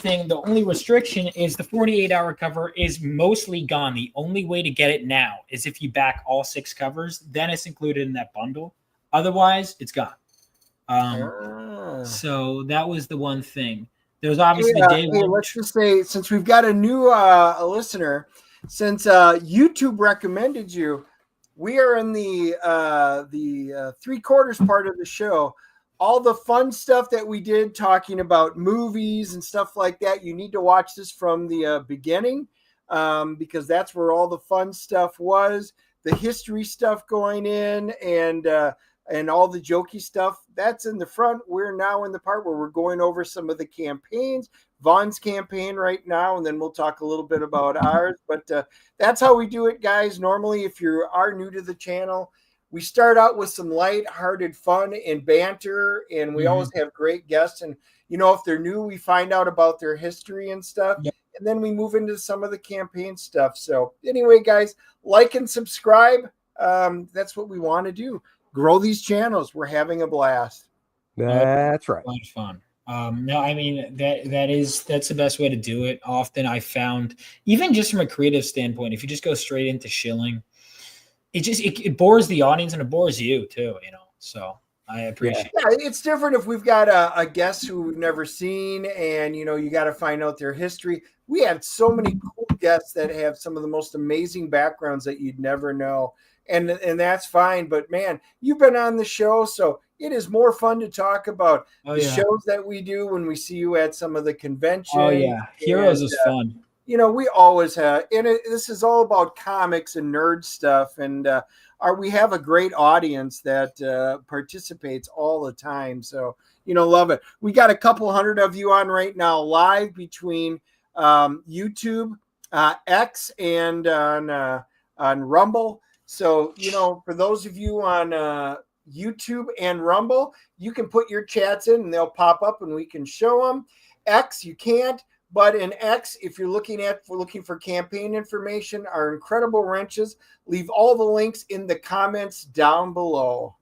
restriction is the 48-hour cover is mostly gone. The only way to get it now is if you back all 6 covers, then it's included in that bundle. Otherwise, it's gone. So that was the one thing. There was obviously day one. Let's just say, since we've got a new a listener, since YouTube recommended you, we are in the 3/4 part of the show. All the fun stuff that we did talking about movies and stuff like that, you need to watch this from the beginning because that's where all the fun stuff was. The history stuff going in and all the jokey stuff, that's in the front. We're now in the part where we're going over some of the campaigns, Vaughn's campaign right now, and then we'll talk a little bit about ours. But that's how we do it, guys. Normally, if you are new to the channel, we start out with some light-hearted fun and banter, and we always have great guests. And, if they're new, we find out about their history and stuff. Yep. And then we move into some of the campaign stuff. So anyway, guys, like and subscribe. That's what we want to do. Grow these channels. We're having a blast. That's right. A lot of fun. No, I mean, that's the best way to do it. Often I found, even just from a creative standpoint, if you just go straight into shilling, it bores the audience and it bores you too, so I appreciate it. Yeah, it's different if we've got a guest who we've never seen and you got to find out their history. We have so many cool guests that have some of the most amazing backgrounds that you'd never know, and that's fine. But man, you've been on the show, so it is more fun to talk about the shows that we do when we see you at some of the conventions. Oh yeah, Heroes is fun. We always have, and this is all about comics and nerd stuff. And we have a great audience that participates all the time. So, love it. We got a couple hundred of you on right now live between YouTube, X, and on Rumble. So, for those of you on YouTube and Rumble, you can put your chats in and they'll pop up and we can show them. X, you can't. But in X, if you're looking for campaign information, our incredible wrenches, leave all the links in the comments down below.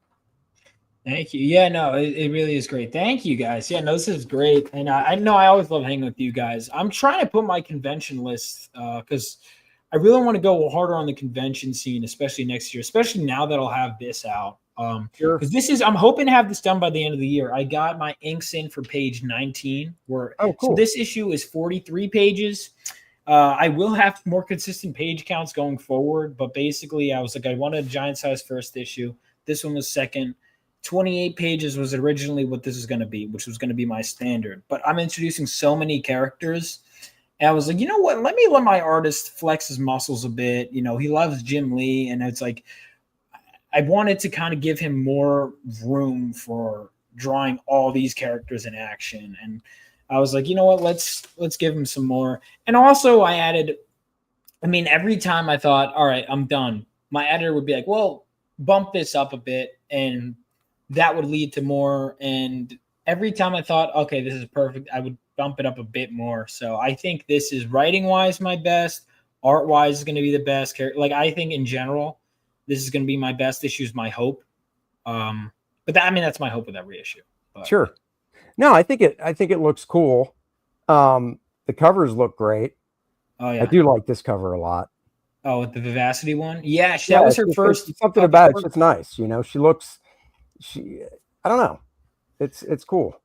Thank you. Yeah, no, it really is great. Thank you, guys. Yeah, no, this is great. And I know I always love hanging with you guys. I'm trying to put my convention list because I really want to go harder on the convention scene, especially next year, especially now that I'll have this out. Because I'm hoping to have this done by the end of the year. I got my inks in for page 19. Cool. So this issue is 43 pages. I will have more consistent page counts going forward, but basically I was like, I wanted a giant size first issue. This one was second. 28 pages was originally what this is going to be, which was going to be my standard. But I'm introducing so many characters. And I was like, you know what? Let my artist flex his muscles a bit. He loves Jim Lee, and it's like, I wanted to kind of give him more room for drawing all these characters in action. And I was like, you know what, let's give him some more. And also I added, every time I thought, all right, I'm done, my editor would be like, well, bump this up a bit. And that would lead to more. And every time I thought, okay, this is perfect, I would bump it up a bit more. So I think this is writing wise my best, art wise is going to be the best. Like I think in general, This is going to be my best issue, is my hope. But that's my hope with every issue. But, Sure. No, I think it looks cool. The covers look great. Oh yeah, I do like this cover a lot. Oh, with the Vivacity one, yeah, that was her first. Something about it's just nice, you know. She I don't know, it's cool.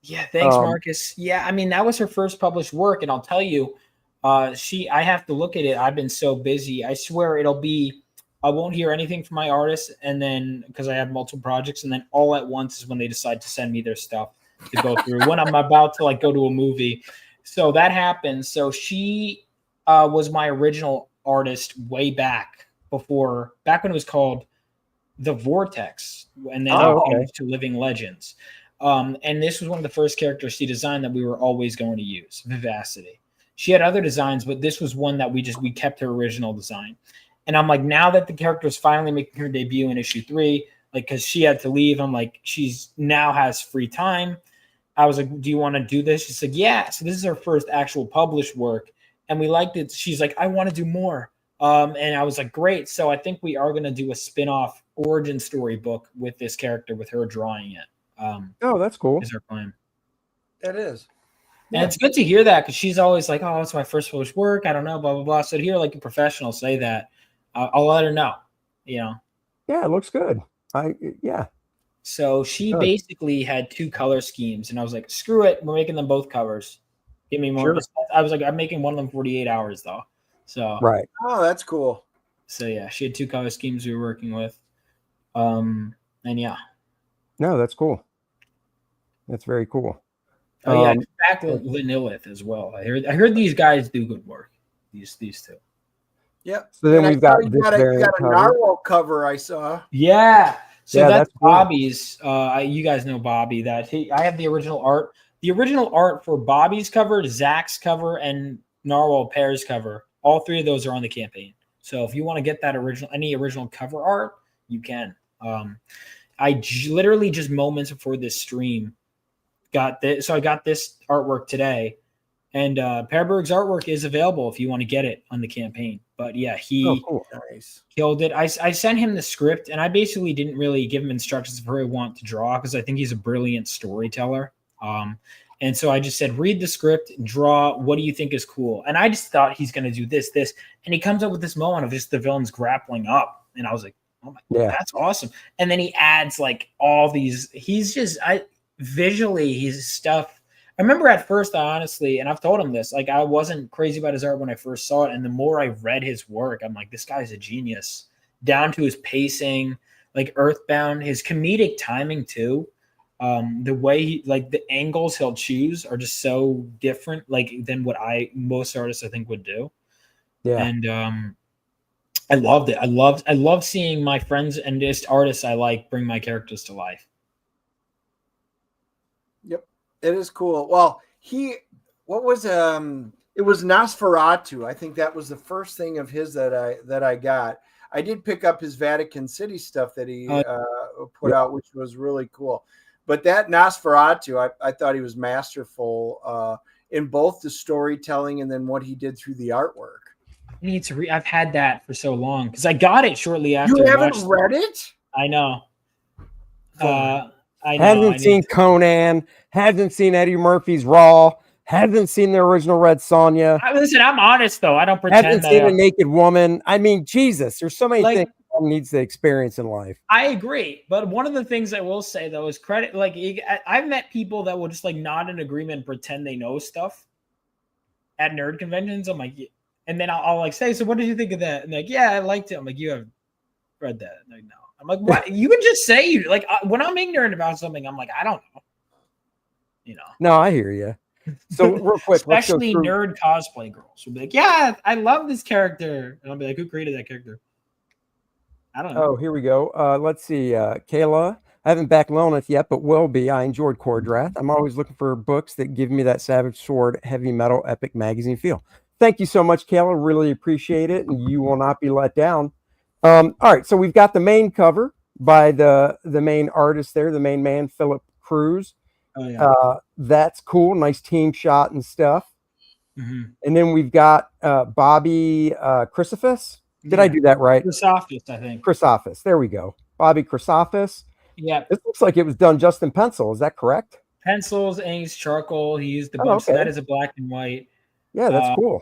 Yeah, thanks, Marcus. Yeah, that was her first published work, and I'll tell you, I have to look at it. I've been so busy. I swear I won't hear anything from my artists, and then because I have multiple projects, and then all at once is when they decide to send me their stuff to go through when I'm about to go to a movie. So that happens. So she was my original artist way back when it was called The Vortex, and then it changed to Living Legends. And this was one of the first characters she designed that we were always going to use, Vivacity. She had other designs, but this was one that we kept her original design. And I'm like, now that the character is finally making her debut in issue 3, because she had to leave, I'm like, she's now has free time. I was like, do you want to do this? She's like, yeah. So this is her first actual published work, and we liked it. She's like, I want to do more. And I was like, great. So I think we are going to do a spin-off origin story book with this character, with her drawing it. That's cool. Is our plan. That is. And it's good to hear that, because she's always like, oh, it's my first published work. I don't know, blah, blah, blah. So to hear a professional say that, I'll let her know, Yeah, it looks good. So she basically had 2 color schemes, and I was like, screw it. We're making them both covers. Give me more. Sure. I was like, I'm making one of them 48 hours though. So right. Oh, that's cool. So yeah, she had 2 color schemes we were working with. And yeah. No, that's cool. That's very cool. Oh yeah, back to Vanillith as well. I heard these guys do good work. These 2. Yep. So then we've got you got a Narwhal cover I saw. Yeah. So that's cool. Bobby's. You guys know Bobby. I have the original art. The original art for Bobby's cover, Zach's cover, and Narwhal Pear's cover. All 3 of those are on the campaign. So if you want to get that any original cover art, you can. I literally just moments before this stream got this. So I got this artwork today, and Pearberg's artwork is available if you want to get it on the campaign. But yeah, he killed it. I sent him the script, and I basically didn't really give him instructions of who I want to draw, because I think he's a brilliant storyteller. And so I just said, read the script, draw. What do you think is cool? And I just thought he's going to do this. And he comes up with this moment of just the villains grappling up. And I was like, oh my God, that's awesome. And then he adds all these, visually, his stuff. I remember at first, honestly, and I've told him this, I wasn't crazy about his art when I first saw it. And the more I read his work, I'm like, this guy's a genius, down to his pacing, Earthbound, his comedic timing too. The way he, the angles he'll choose are just so different, than what most artists I think would do. Yeah. And I loved it. I love seeing my friends and just artists I like bring my characters to life. Yep. It is cool. Well, it was Nosferatu. I think that was the first thing of his that I got. I did pick up his Vatican City stuff that he put out, which was really cool. But that Nosferatu, I thought he was masterful in both the storytelling and then what he did through the artwork. I need to I've had that for so long, because I got it shortly after. You haven't read it? I know. Hasn't seen Conan, hasn't seen Eddie Murphy's Raw, hasn't seen the original Red Sonja. Listen, I'm honest though. I don't pretend. Hasn't seen a naked woman. I mean, Jesus, there's so many things one needs to experience in life. I agree, but one of the things I will say though is credit. I've met people that will just nod in agreement and pretend they know stuff at nerd conventions. I'm like, and then I'll say, so what did you think of that? And yeah, I liked it. I'm like, you haven't read that? And no. I'm like, what? You can just say when I'm ignorant about something, I'm like, I don't know. No, I hear you. So real quick, especially nerd cosplay girls will be like, yeah, I love this character, and I'll be like, who created that character? I don't know. Oh, here we go. Let's see, Kayla. I haven't backed Lilith yet, but will be. I enjoyed Cordrath. I'm always looking for books that give me that Savage Sword, heavy metal, epic magazine feel. Thank you so much, Kayla. Really appreciate it, and you will not be let down. All right, so we've got the main cover by the main artist there, the main man, Philip Cruz. Oh, yeah. That's cool. Nice team shot and stuff. Mm-hmm. And then we've got Bobby Crucifix. Did I do that right? Chrysophilis, I think. Chrysophilis. There we go. Bobby Chrysophilis. Yeah. This looks like it was done just in pencil. Is that correct? Pencils, inks, charcoal. He used a Oh, bunch. So okay. that is a black and white. Yeah, that's cool.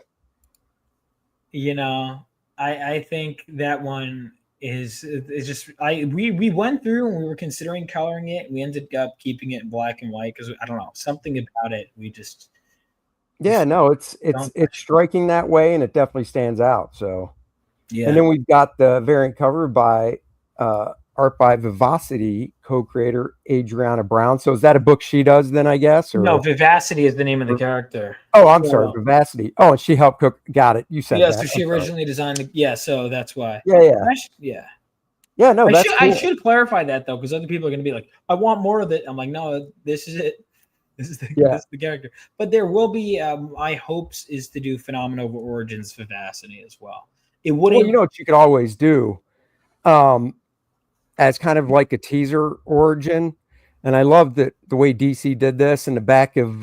You know, I think that one is just we went through and we were considering coloring it. We ended up keeping it in black and white because I don't know, something about it. We just no, it's striking that way, and it definitely stands out. So yeah. And then we've got the variant cover by art by Vivacity co-creator Adriana Brown. So is that a book she does then, I guess? Or? No, Vivacity is the name of the character. Oh, I'm sorry, Vivacity. Oh, and she helped cook. Got it. You said yeah, that. so she originally designed the so that's why. Yeah. Yeah, no, that's cool. I should clarify that though, because other people are going to be like, I want more of it. I'm like, no, this is it. This is the character. But there will be my hopes is to do Phenomenova Origins Vivacity as well. It wouldn't. Well, you know what you could always do, as kind of like a teaser origin, and I love that the way DC did this in the back of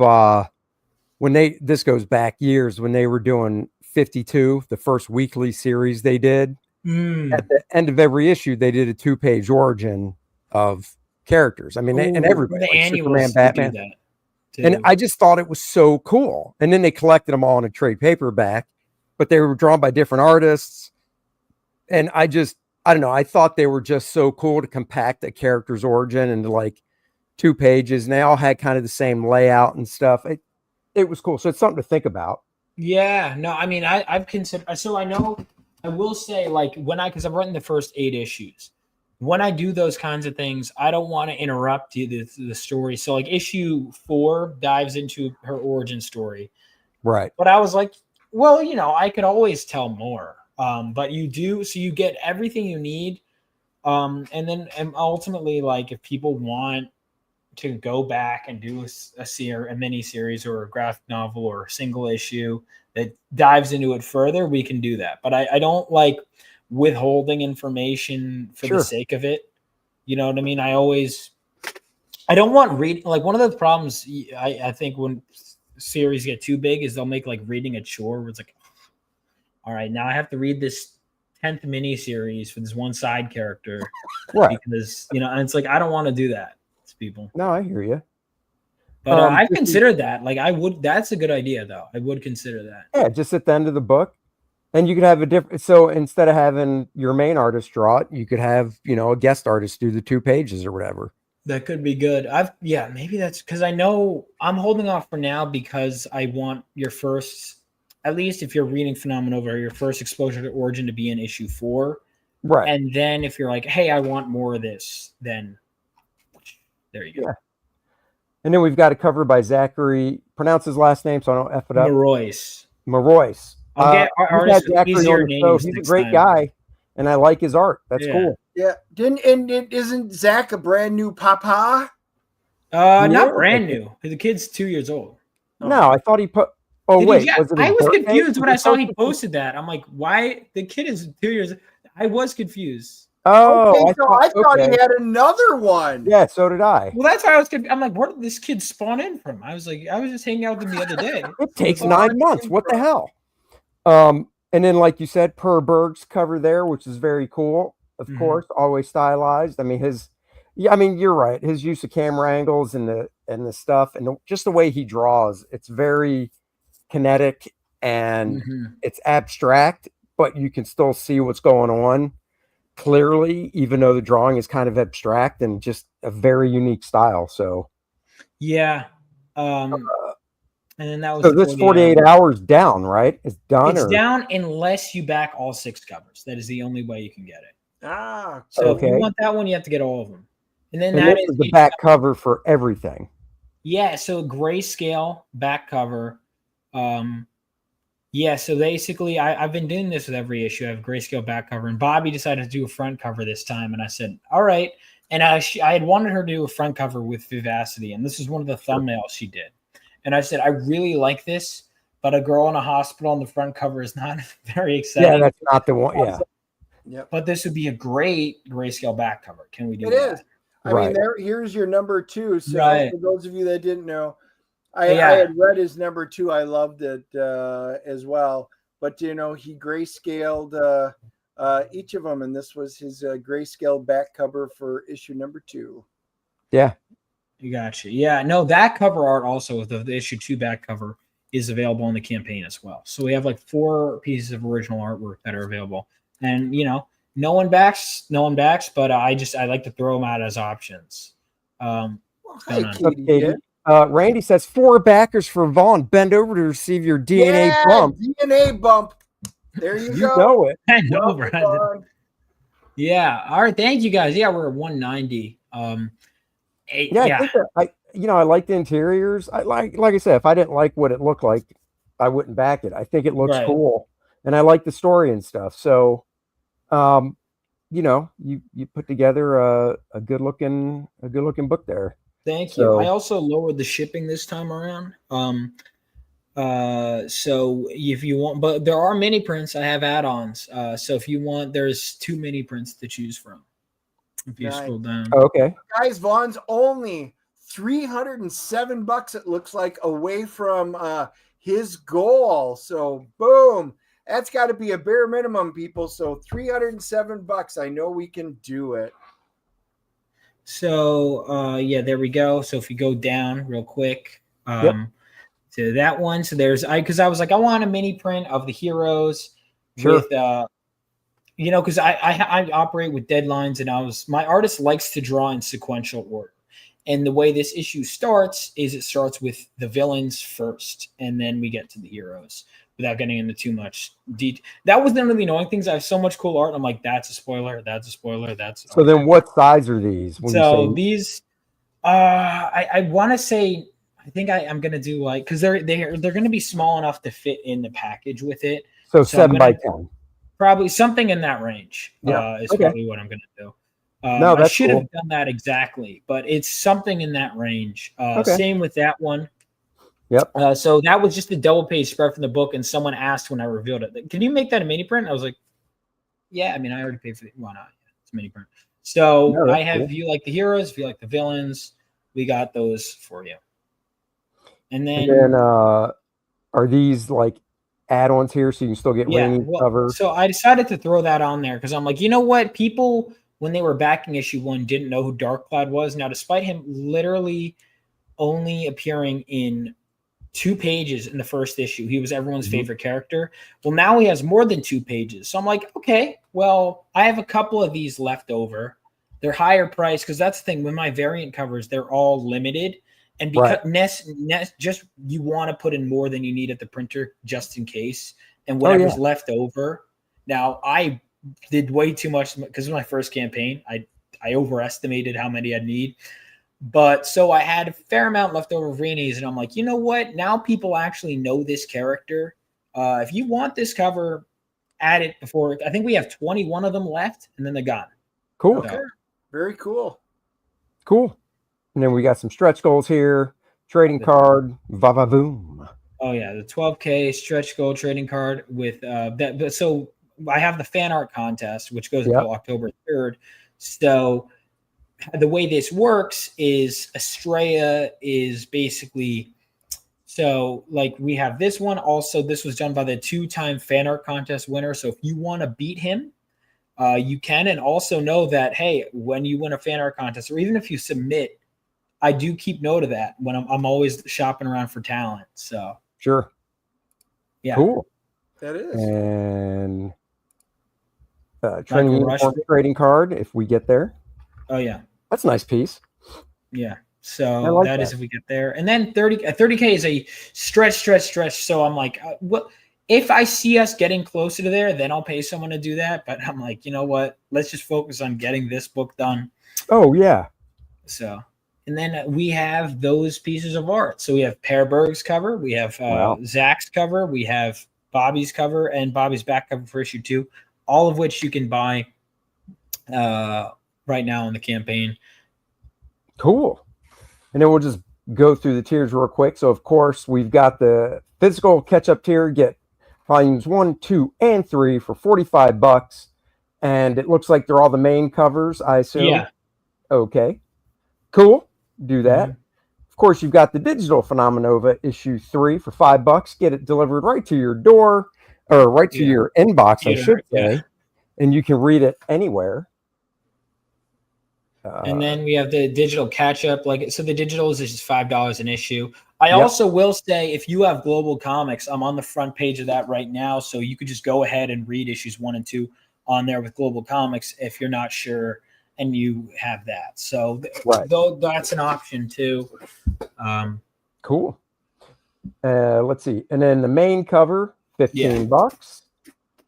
this goes back years when they were doing 52, the first weekly series they did. At the end of every issue, they did a 2-page origin of characters. I mean, and everybody, the like annuals, Superman, Batman. And I just thought it was so cool. And then they collected them all in a trade paperback, but they were drawn by different artists. And I don't know. I thought they were just so cool to compact a character's origin into like 2 pages. And they all had kind of the same layout and stuff. It was cool. So it's something to think about. Yeah. No, I mean, I've considered, so I know, I will say like because I've written the first 8 issues. When I do those kinds of things, I don't want to interrupt the story. So like issue 4 dives into her origin story. Right. But I was like, well, you know, I could always tell more. But you do, so you get everything you need. And then ultimately, like if people want to go back and do a mini series or a graphic novel or a single issue that dives into it further, we can do that. But I don't like withholding information for the sake of it. You know what I mean? I don't want reading, like one of the problems I think when series get too big is they'll make like reading a chore where it's like, all right, now I have to read this 10th mini series for this one side character. Right. Because, you know, and it's like, I don't want to do that to people. No, I hear you. But I've considered that. Like that's a good idea though. I would consider that. Yeah. Just at the end of the book. And you could have so instead of having your main artist draw it, you could have, you know, a guest artist do the 2 pages or whatever. That could be good. Maybe that's because I know I'm holding off for now because I want your first, at least if you're reading Phenomenova, your first exposure to Origin to be in issue 4. Right. And then if you're like, hey, I want more of this, then there you go. Yeah. And then we've got a cover by Zachary. Pronounce his last name so I don't F it up. Marois. I'll get artists with easier names. He's a great guy, and I like his art. That's cool. Yeah. Isn't Zach a brand new papa? Not brand new. The kid's 2 years old. No, I thought he put. Oh wait, I was confused when I saw he posted that. I'm like, why? The kid is 2 years. I was confused. Oh, okay, I thought he had another one. Yeah, so did I. Well, that's why I was confused. I'm like, where did this kid spawn in from? I was just hanging out with him the other day. It takes 9 months. What the hell? And then, like you said, Per Berg's cover there, which is very cool. Of course, always stylized. I mean, you're right. His use of camera angles and the stuff and just the way he draws, it's very kinetic and it's abstract, but you can still see what's going on clearly, even though the drawing is kind of abstract and just a very unique style. So, yeah. And then that was so this 48 hours down, right? It's done. It's down unless you back all 6 covers. That is the only way you can get it. So if you want that one, you have to get all of them. And then that is the back cover for everything. Yeah, so grayscale back cover. Yeah, so basically, I've been doing this with every issue. I have grayscale back cover, and Bobby decided to do a front cover this time, and I said, all right. And I had wanted her to do a front cover with Vivacity, and this is one of the thumbnails she did. And I said, I really like this, but a girl in a hospital on the front cover is not very exciting. Yeah, that's not the one. Yeah. Yep. But this would be a great grayscale back cover. Can we do it? It is. I mean, here's your number 2. So for those of you that didn't know, I had read his number 2. I loved it as well. But, you know, he grayscaled each of them, and this was his grayscale back cover for issue number 2. Yeah. You got you. Yeah, no, that cover art also, the issue 2 back cover, is available in the campaign as well. So we have like 4 pieces of original artwork that are available. And, no one backs, but I like to throw them out as options. Hi, Katie. Katie. Randy says 4 backers for Vaughn. Bend over to receive your DNA bump. DNA bump. There you go. Know it. I know, Brandon. Yeah. All right. Thank you, guys. Yeah, we're at 190. I think that I like the interiors. Like I said, if I didn't like what it looked like, I wouldn't back it. I think it looks cool, and I like the story and stuff. So, you put together a good looking book there. Thank you. I also lowered the shipping this time around. So if you want, but there are mini prints. I have add-ons. So if you want, there's 2 mini prints to choose from. If you scroll down. Okay. Guys, Vaughn's only $307, it looks like, away from his goal. So boom. That's got to be a bare minimum, people. So $307. I know we can do it. So there we go. So if you go down real quick to that one. So because I was like, I want a mini print of the heroes with because I operate with deadlines, and my artist likes to draw in sequential order. And the way this issue starts is it starts with the villains first, and then we get to the heroes without getting into too much detail. That was one of the annoying things. I have so much cool art. And I'm like, that's a spoiler. That's a spoiler. So then what size are these? These, I want to say, I think I'm going to do because they're going to be small enough to fit in the package with it. So 7 by 10. Probably something in that range is probably what I'm going to do. I should have done that exactly, but it's something in that range. Same with that one. Yep. So that was just the double page spread from the book, and someone asked when I revealed it, "Can you make that a mini print?" I was like, "Yeah, I mean, I already paid for it. Why not? It's a mini print." So I have, if you like the heroes, if you like the villains, we got those for you. And then are these like add-ons here, so you can still get rainy cover? So I decided to throw that on there because I'm like, you know what? People, when they were backing issue 1, didn't know who Darkcloud was. Now, despite him literally only appearing in 2 pages in the first issue, he was everyone's favorite character. Well, now he has more than 2 pages. So I'm like, okay, well, I have a couple of these left over. They're higher priced because that's the thing. With my variant covers, they're all limited. And because just you want to put in more than you need at the printer just in case. And whatever's left over. Now, I did way too much because it was my first campaign. I overestimated how many I'd need. But so I had a fair amount left over of Reenies, and I'm like, you know what? Now people actually know this character. If you want this cover, add it before. I think we have 21 of them left, and then they're gone. Cool. Okay. Very cool. Cool. And then we got some stretch goals here. Trading card. Va-va-voom. Oh, yeah. The 12K stretch goal trading card with that. So I have the fan art contest, which goes until October 3rd. So the way this works is Estrella is basically, so like we have this one. Also, this was done by the 2-time fan art contest winner. So if you want to beat him, you can. And also know that, hey, when you win a fan art contest, or even if you submit, I do keep note of that when I'm always shopping around for talent. So sure. Yeah. Cool. That is. And training trading card if we get there. Oh yeah. That's a nice piece. Yeah. So like that is if we get there. And then 30K is a stretch. So I'm like, what if I see us getting closer to there, then I'll pay someone to do that. But I'm like, you know what? Let's just focus on getting this book done. Oh yeah. So, and then we have those pieces of art. So we have Per Berg's cover, we have Zach's cover, we have Bobby's cover, and Bobby's back cover for issue 2, all of which you can buy right now in the campaign. Cool. And then we'll just go through the tiers real quick. So of course we've got the physical catch-up tier. Get volumes 1, 2, and 3 for $45, and it looks like they're all the main covers, I assume. Yeah. Okay. Cool. Do that. Of course, you've got the digital Phenomenova issue 3 for $5. Get it delivered right to your door, or right to your inbox, I should say. and you can read it anywhere. And then we have the digital catch up. Like, so the digital is just $5 an issue. I Yep. also will say, if you have Global Comics, I'm on the front page of that right now. So you could just go ahead and read issues 1 and 2 on there with Global Comics if you're not sure and you have that. So though that's an option too. Cool. Let's see. And then the main cover, $15.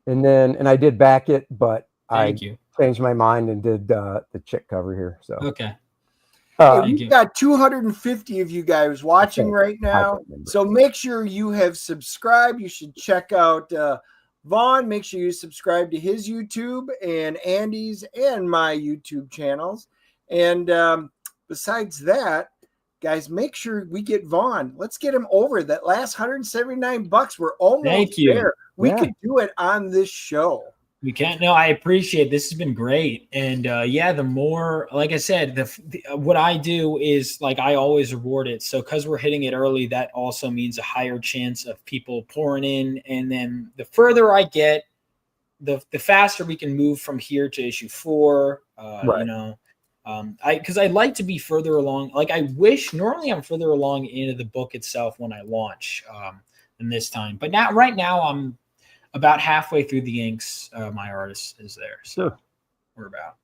And then, and I did back it, but Thank you. changed my mind and did the chick cover here. So okay. Hey, we've got 250 of you guys watching right now. So make sure you have subscribed. You should check out Vaughn. Make sure you subscribe to his YouTube and Andy's and my YouTube channels. And besides that, guys, make sure we get Vaughn. Let's get him over that last $179. We're almost there. We could do it on this show. We can't. No, I appreciate it. This has been great. And the more, like I said, what I do is like I always reward it. So because we're hitting it early, that also means a higher chance of people pouring in. And then the further I get, the faster we can move from here to issue 4. You know, because I like to be further along. Like I wish normally I'm further along into the book itself when I launch than this time. But now, right now, I'm about halfway through the inks. My artist is there, so we're about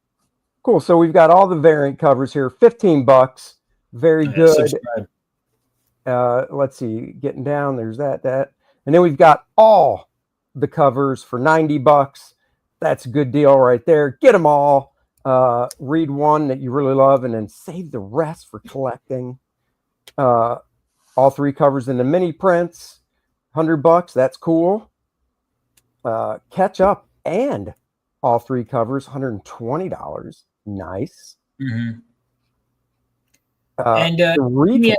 cool. So we've got all the variant covers here, $15. Very good. Let's see, getting down. There's that, and then we've got all the covers for $90. That's a good deal right there. Get them all. Read one that you really love, and then save the rest for collecting. All 3 covers in the mini prints, $100. That's cool. Catch up and all 3 covers, $120. Nice. Mm-hmm. And retail.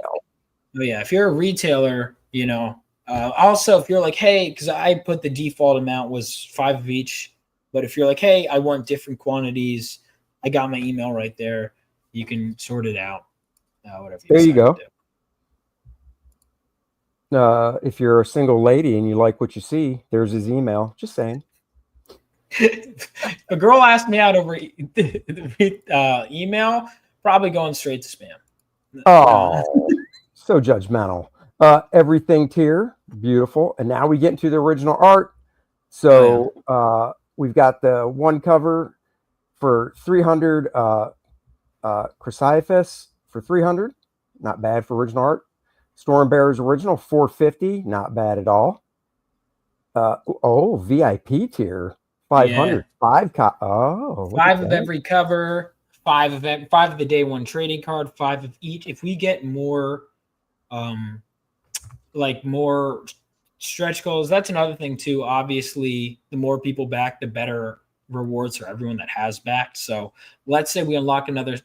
If you're a retailer, you know. Also, if you're like, hey, because I put the default amount was 5 of each, but if you're like, hey, I want different quantities, I got my email right there. You can sort it out. Whatever. There you go. If you're a single lady and you like what you see, there's his email. Just saying. A girl asked me out over email, probably going straight to spam. Oh, so judgmental. Everything tier, beautiful. And now we get into the original art. So we've got the one cover for 300, Chrysippus for 300. Not bad for original art. Stormbearers original, $450, not bad at all. VIP tier, 500. Yeah. 5 of every cover, 5 of the day 1 trading card, 5 of each. If we get more, more stretch goals, that's another thing too. Obviously, the more people back, the better rewards for everyone that has backed. So let's say we unlock another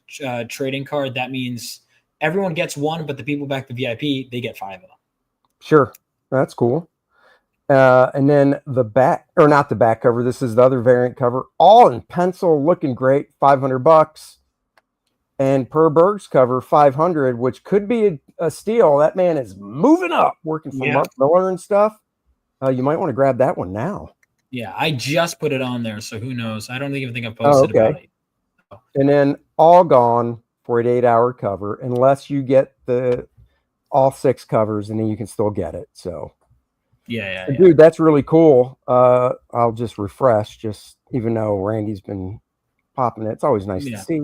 trading card. That means everyone gets 1, but the people back the VIP, they get 5 of them. Sure. That's cool. And then the back, or not the back cover, this is the other variant cover, all in pencil, looking great, $500. And per Berg's cover, 500, which could be a steal. That man is moving up, working for Mark Miller and stuff. You might want to grab that one now. Yeah, I just put it on there, so who knows? I don't even think I've posted about it. And then all gone for an 8-hour cover, unless you get the all 6 covers, and then you can still get it. So dude, that's really cool. I'll just refresh, just even though Randy's been popping it. It's always nice to see.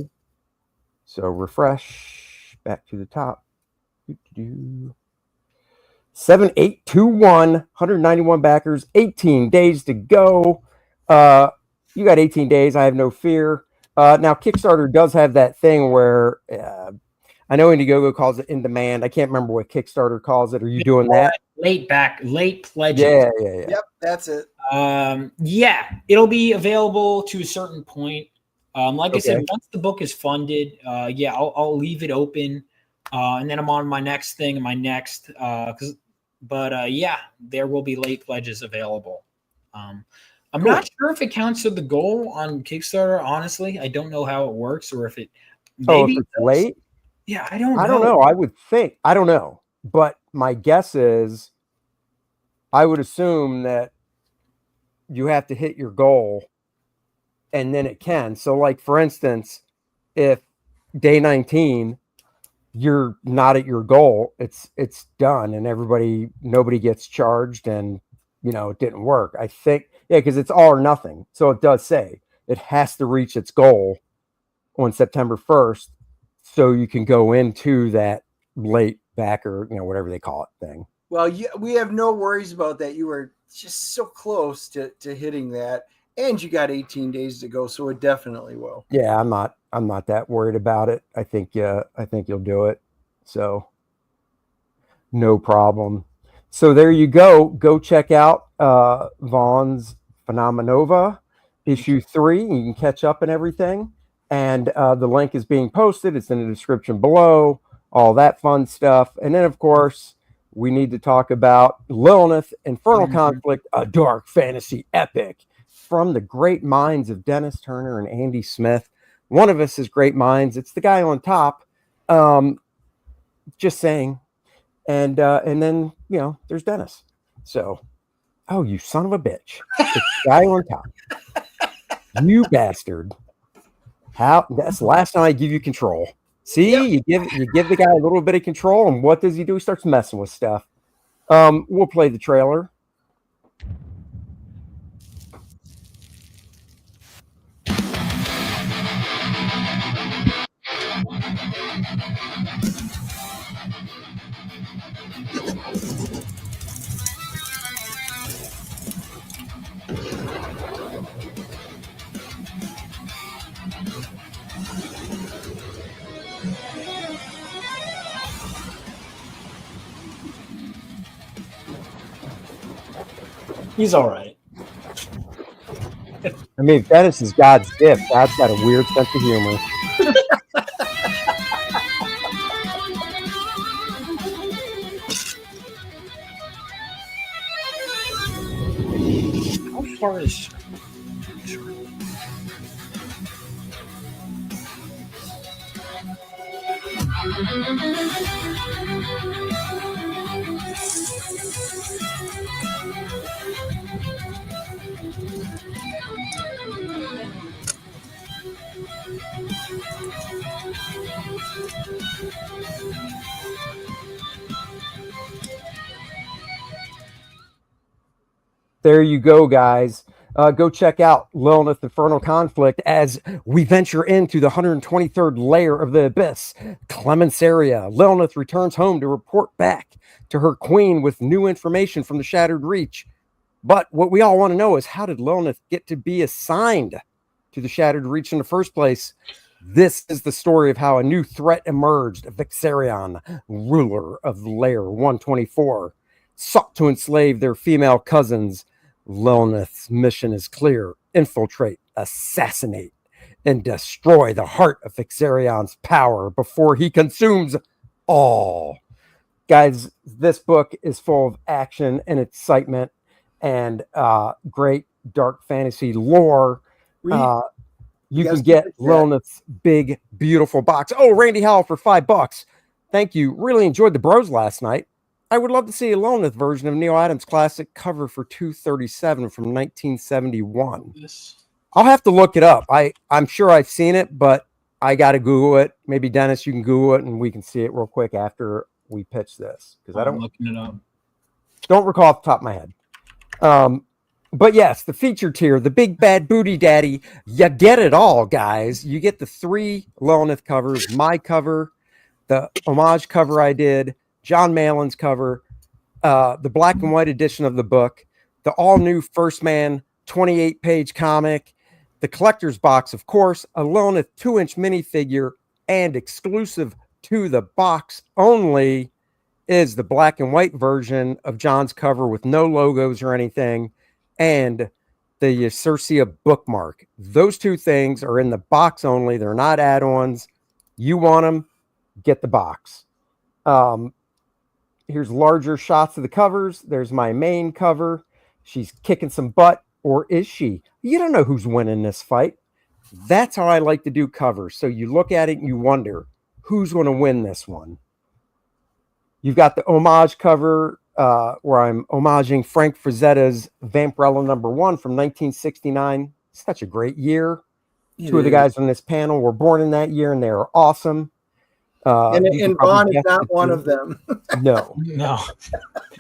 So refresh back to the top. 7821, 191 backers, 18 days to go. You got 18 days. I have no fear. Now Kickstarter does have that thing where I know Indiegogo calls it in demand. I can't remember what Kickstarter calls it. Are you doing that? Late pledges. Yeah. Yep, that's it. It'll be available to a certain point. Like I said, once the book is funded, I'll leave it open, and then I'm on my next thing and my next. There will be late pledges available. I'm not sure if it counts as the goal on Kickstarter. Honestly, I don't know how it works, or if it maybe if it's late. Yeah, I don't know. I would think. I don't know, but my guess is, I would assume that you have to hit your goal and then it can. So, like, for instance, if day 19 you're not at your goal, it's done, and nobody gets charged, and it didn't work. I think, yeah, because it's all or nothing. So it does say it has to reach its goal on September 1st, so you can go into that late backer, whatever they call it thing. Well, we have no worries about that. You were just so close to hitting that, and you got 18 days to go, so it definitely will. Yeah, I'm not that worried about it. I think you'll do it. So no problem. So there you go. Go check out Vaughn's Phenomenova issue 3. You can catch up and everything. And the link is being posted. It's in the description below. All that fun stuff. And then, of course, we need to talk about Lilith, Infernal Conflict, a dark fantasy epic from the great minds of Dennis Turner and Andy Smith. One of us is great minds. It's the guy on top. Just saying. And then, there's Dennis. So, oh, you son of a bitch. It's the guy on top. You bastard. That's the last time I give you control. See, yep. you give the guy a little bit of control, and what does he do? He starts messing with stuff. We'll play the trailer. He's all right. I mean, Dennis is God's gift. God's got a weird sense of humor. How far is... There you go, guys. Go check out Lilith Infernal Conflict as we venture into the 123rd layer of the abyss, Clemenceria. Lilith returns home to report back to her queen with new information from the Shattered Reach. But what we all want to know is, how did Lilith get to be assigned to the Shattered Reach in the first place? This is the story of how a new threat emerged. Vixarion, ruler of Layer 124, sought to enslave their female cousins. Lilith's mission is clear: infiltrate, assassinate, and destroy the heart of Vixarion's power before he consumes all. Guys, this book is full of action and excitement and great dark fantasy lore. You can get Lilith's big, beautiful box. Oh, Randy Howell for $5. Thank you. Really enjoyed the bros last night. I would love to see a Lilith version of Neil Adams' classic cover for $237 from 1971. I'll have to look it up. I'm sure I've seen it, but I got to Google it. Maybe Dennis, you can Google it, and we can see it real quick after we pitch this, because I don't looking it up. Don't recall off the top of my head. But yes, the featured tier, the big bad booty daddy. You get it all, guys. You get the 3 Lilith covers, my cover, the homage cover I did, John Malin's cover, the black and white edition of the book, the all-new First Man 28-page comic, the collector's box, of course, a Lilith 2-inch minifigure, and exclusive to the box only is the black and white version of John's cover with no logos or anything, and the Circia bookmark. Those 2 things are in the box only. They're not add-ons. You want them, get the box. Here's larger shots of the covers. There's my main cover. She's kicking some butt, or is she? You don't know who's winning this fight. That's how I like to do covers. So you look at it and you wonder, who's going to win this one? You've got the homage cover where I'm homaging Frank Frazetta's Vampirella #1 from 1969. such a great year. It Two of the is. guys on this panel were born in that year, and they are awesome. And Vaughn is not one of them. No, No.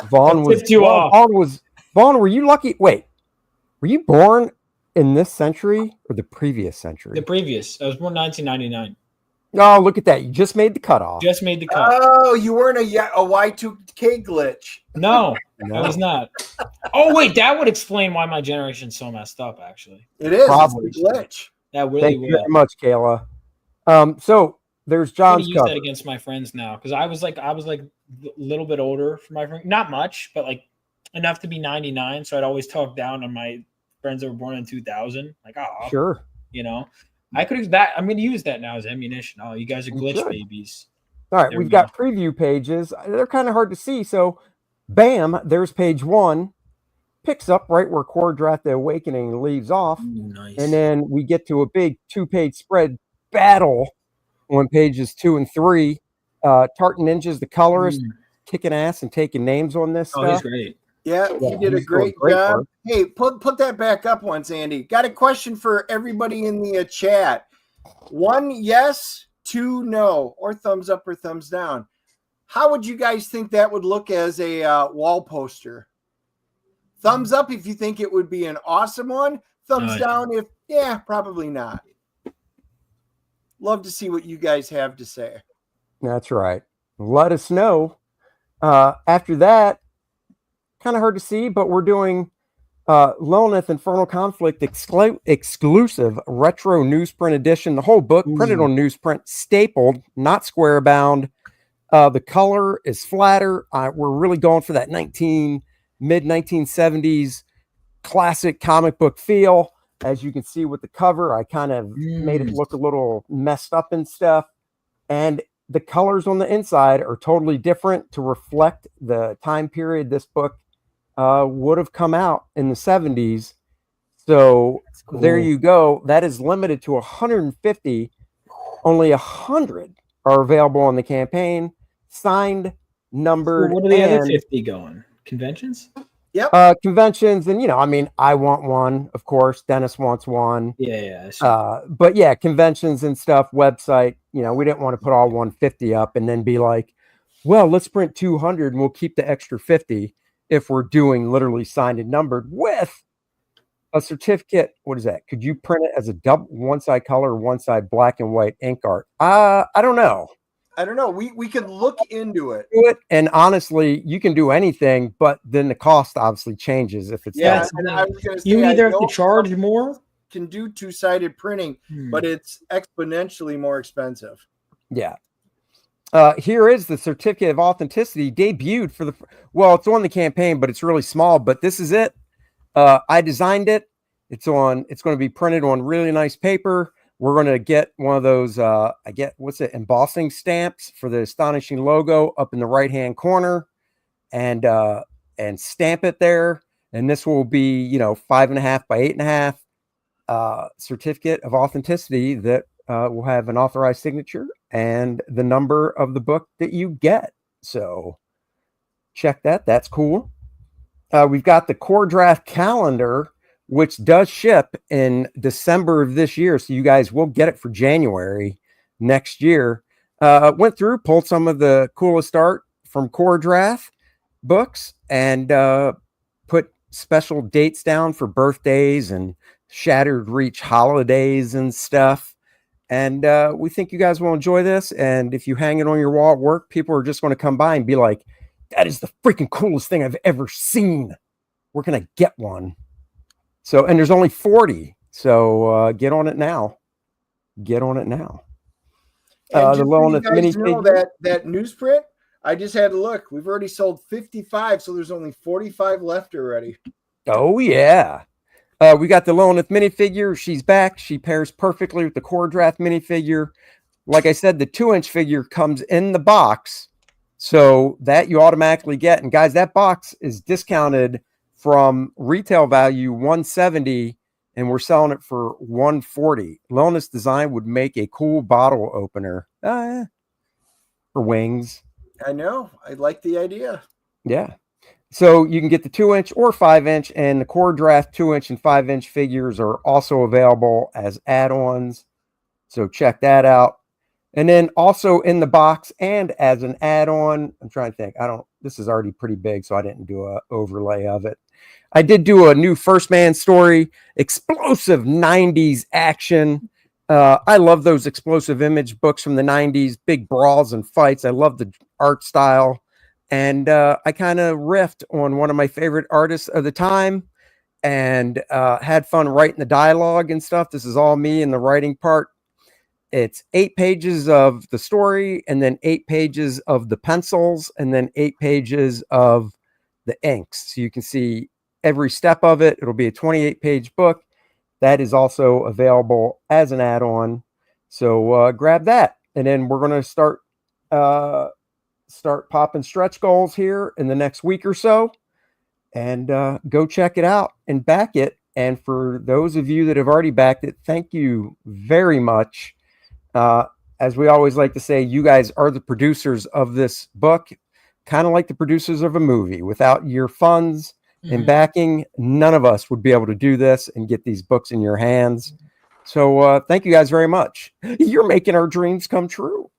Vaughn was. Tipped you Well, off. Vaughn, were you lucky? Wait, were you born in this century or the previous century? The previous. I was born 1999. Oh, look at that! You just made the cutoff. Just made the cut. Oh, you weren't a Y2K glitch. No, No. I was not. Oh, wait, that would explain why my generation's so messed up, actually. It is. Probably. It's a glitch. That really Thank you would. very much, Kayla. So there's I'm John's gonna use that cover. against my friends now because I was like a little bit older for my friend, not much, but like enough to be 99. So I'd always talk down on my friends that were born in 2000. Like, oh, Sure. you know, I could use that. I'm going to use that now as ammunition. Oh, you guys are You glitch should. babies. All right, There we've we got preview pages. They're kind of hard to see. So, bam, there's page 1. Picks up right where Core Draft the Awakening leaves off. Ooh, nice. And then we get to a big 2-page spread battle on pages 2 and 3. Tartan Ninja's the colorist, kicking ass and taking names on this Oh, he's stuff. great. Yeah, he did a he's doing great job. work. Hey, put that back up once, Andy. Got a question for everybody in the chat. 1 yes, 2 no, or thumbs up or thumbs down. How would you guys think that would look as a wall poster? Thumbs up if you think it would be an awesome one. Thumbs down if, probably not. Love to see what you guys have to say. That's right. Let us know. After that, kind of hard to see, but we're doing Lilith Infernal Conflict exclusive retro newsprint edition. The whole book printed on newsprint, stapled, not square bound. The color is flatter. We're really going for that mid 1970s classic comic book feel. As you can see with the cover, I kind of made it look a little messed up and stuff. And the colors on the inside are totally different to reflect the time period this book would have come out in the 70s. So there you go. That is limited to 150. Only 100 are available on the campaign. Signed, numbered. So what are the other 50 going? Conventions? Yep. Conventions, and I want one, of course. Dennis wants one. Yeah. But yeah, conventions and stuff, website. We didn't want to put all 150 up and then be like, well, let's print 200 and we'll keep the extra 50 if we're doing literally signed and numbered with a certificate. What is that? Could you print it as a double, one side color, one side black and white ink art? I don't know. We could look into it. And honestly, you can do anything, but then the cost obviously changes if it's I was going to say, you either have to charge more. Can do 2-sided printing, but it's exponentially more expensive. Yeah. Here is the certificate of authenticity, debuted for it's on the campaign, but it's really small. But this is it. I designed it. It's going to be printed on really nice paper. We're going to get one of those, embossing stamps for the astonishing logo up in the right-hand corner and stamp it there. And this will be, 5.5 by 8.5 certificate of authenticity that will have an authorized signature and the number of the book that you get. So check that. That's cool. We've got the Core Draft calendar, which does ship in December of this year. So you guys will get it for January next year. Went through, pulled some of the coolest art from Core Draft books and put special dates down for birthdays and Shattered Reach holidays and stuff. And we think you guys will enjoy this. And if you hang it on your wall at work, people are just going to come by and be like, that is the freaking coolest thing I've ever seen. We're going to get one. So, and there's only 40. So get on it now. Get on it now. And The Lilith mini that newsprint, I just had to look. We've already sold 55, so there's only 45 left already. Oh, yeah. We got the Lilith minifigure. She's back. She pairs perfectly with the Core Draft minifigure. Like I said, the 2-inch figure comes in the box. So that you automatically get. And guys, that box is discounted from retail value $170, and we're selling it for $140. Lilith's design would make a cool bottle opener for wings. I know. I like the idea. Yeah. So you can get the 2-inch or 5-inch, and the core draft 2-inch and 5-inch figures are also available as add-ons. So check that out. And then also in the box and as an add-on, I'm trying to think. This is already pretty big, so I didn't do an overlay of it. I did do a new First Man story, explosive 90s action. I love those explosive image books from the 90s, big brawls and fights. I love the art style. And I kind of riffed on one of my favorite artists of the time and had fun writing the dialogue and stuff. This is all me in the writing part. It's 8 pages of the story, and then 8 pages of the pencils, and then 8 pages of the inks. So you can see every step of it. It'll be a 28-page book. That is also available as an add-on. So grab that. And then we're going to start popping stretch goals here in the next week or so. And go check it out and back it. And for those of you that have already backed it, thank you very much. As we always like to say, you guys are the producers of this book, kind of like the producers of a movie. Without your funds and backing, none of us would be able to do this and get these books in your hands. So thank you guys very much. You're making our dreams come true.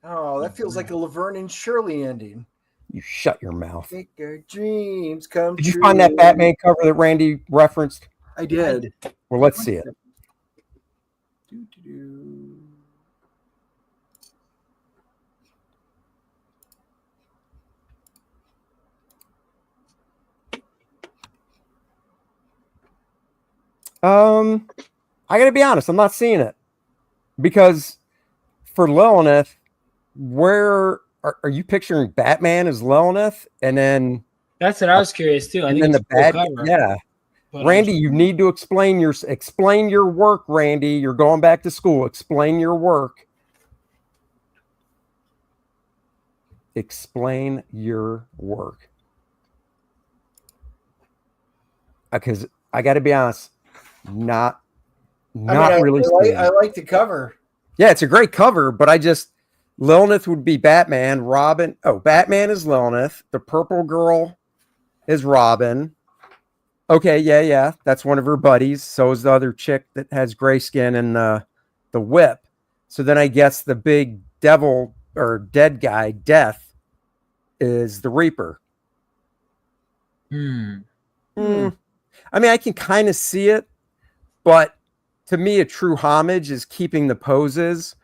Oh, that feels like a Laverne and Shirley ending. You shut your mouth. Make our dreams come true. Did you find that Batman cover that Randy referenced? I did. Well, let's see it. I gotta be honest, I'm not seeing it because for Lilith, where are you picturing Batman as Lilith? And then that's what I was curious too. I think it's the bad cover. Yeah. But Randy, you need to explain your work, Randy. You're going back to school. Explain your work. Explain your work. Because I got to be honest, not really. I like the cover. Yeah, it's a great cover, but Lilith would be Batman. Robin. Oh, Batman is Lilith. The purple girl is Robin. Okay, yeah. That's one of her buddies. So is the other chick that has gray skin and the whip. So then I guess the big devil or dead guy, Death, is the Reaper. I mean, I can kind of see it, but to me, a true homage is keeping the poses.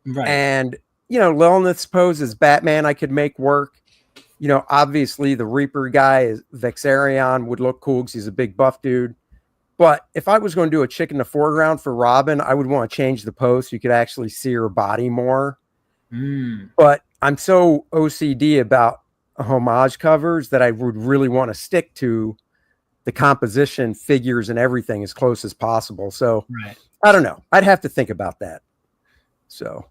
Right. And, Lilith's pose as Batman I could make work. Obviously the Reaper guy is Vexarion would look cool because he's a big buff dude. But if I was going to do a chick in the foreground for Robin, I would want to change the pose so you could actually see her body more. But I'm so OCD about homage covers that I would really want to stick to the composition, figures, and everything as close as possible. So I don't know. I'd have to think about that. So,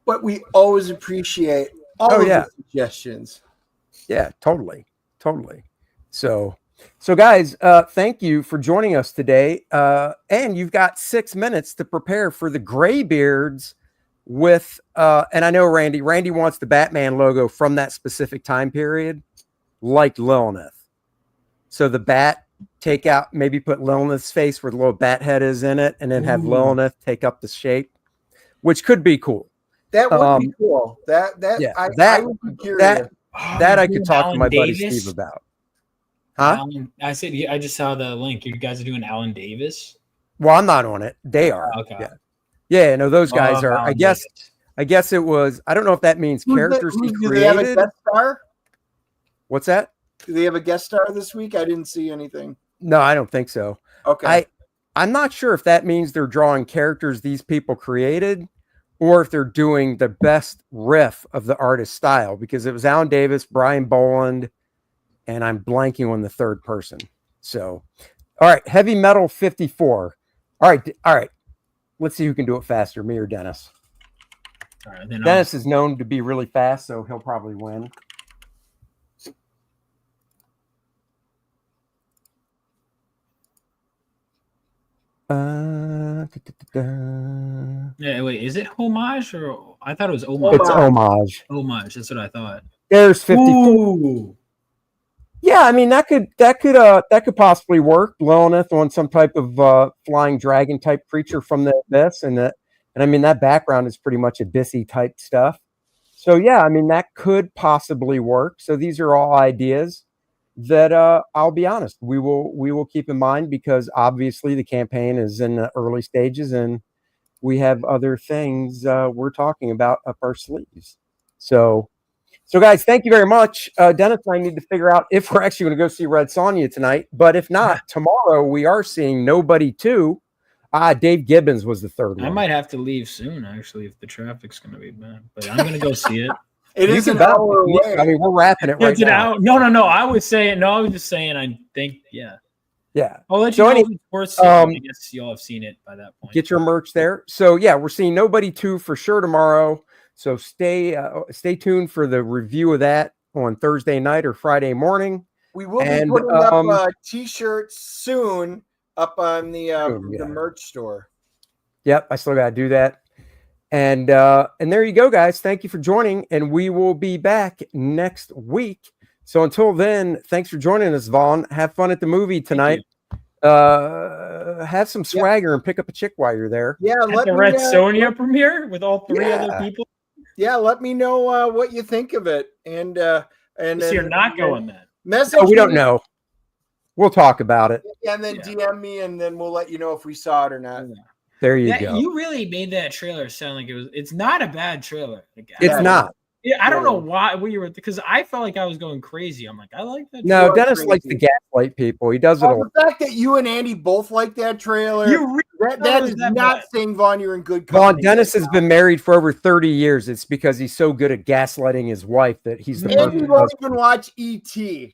but we always appreciate all of the suggestions. Yeah, totally. So guys, thank you for joining us today. And you've got 6 minutes to prepare for the Graybeards with, and I know Randy wants the Batman logo from that specific time period, like Lilith. So the bat take out, maybe put Lilith's face where the little bat head is in it, and then have Lilith take up the shape, which could be cool. That would be cool. I would be curious. That I could talk to my buddy Steve about. Huh? I said I just saw the link. You guys are doing Alan Davis. Well, I'm not on it. They are. Okay. Yeah. No, those guys are. I guess it was. I don't know if that means characters he created. Do they have a guest star? What's that? Do they have a guest star this week? I didn't see anything. No, I don't think so. Okay. I'm not sure if that means they're drawing characters these people created, or if they're doing the best riff of the artist style, because it was Alan Davis, Brian Boland, and I'm blanking on the third person. So, all right, Heavy Metal 54. All right. Let's see who can do it faster, me or Dennis. All right, then Dennis is known to be really fast, so he'll probably win. Yeah, wait, is it homage or I thought it was homage? It's homage. Homage, that's what I thought. There's 54. Ooh. Yeah, I mean that could possibly work. Lilith on some type of flying dragon type creature from the abyss, and I mean that background is pretty much abyssy type stuff. So yeah, I mean that could possibly work. So these are all ideas that I'll be honest, we will keep in mind, because obviously the campaign is in the early stages and we have other things we're talking about up our sleeves. So guys, thank you very much. Dennis and I need to figure out if we're actually going to go see Red Sonja tonight. But if not, tomorrow we are seeing Nobody 2. Dave Gibbons was the third one. I might have to leave soon, actually, if the traffic's going to be bad. But I'm going to go see it. It is an hour away. I mean, we're wrapping it right now. No. I was just saying, I think, yeah. Yeah. I'll let you know if it's worth seeing. I guess y'all have seen it by that point. Get your merch there. So yeah, we're seeing Nobody 2 for sure tomorrow. So stay tuned for the review of that on Thursday night or Friday morning. We will be putting up t-shirts soon up on the merch store. Yep, I still got to do that. And there you go, guys. Thank you for joining, and we will be back next week. So until then, thanks for joining us, Vaughn. Have fun at the movie tonight. Have some swagger and pick up a chick while you're there. Yeah, let the Red Sonja premiere with all three other people. Yeah, let me know what you think of it. And so you're not going then. Message we don't know. We'll talk about it. And then DM me, and then we'll let you know if we saw it or not. There you go. You really made that trailer sound like it's not a bad trailer. It's not. Yeah, I don't know why we were, because I felt like I was going crazy. I'm like, I like that. No, Dennis likes to gaslight people. He does it all. The fact that you and Andy both like that trailer, that is not saying, Vaughn, you're in good company. Vaughn, Dennis has been married for over 30 years. It's because he's so good at gaslighting his wife that he's the person. You won't even watch E.T.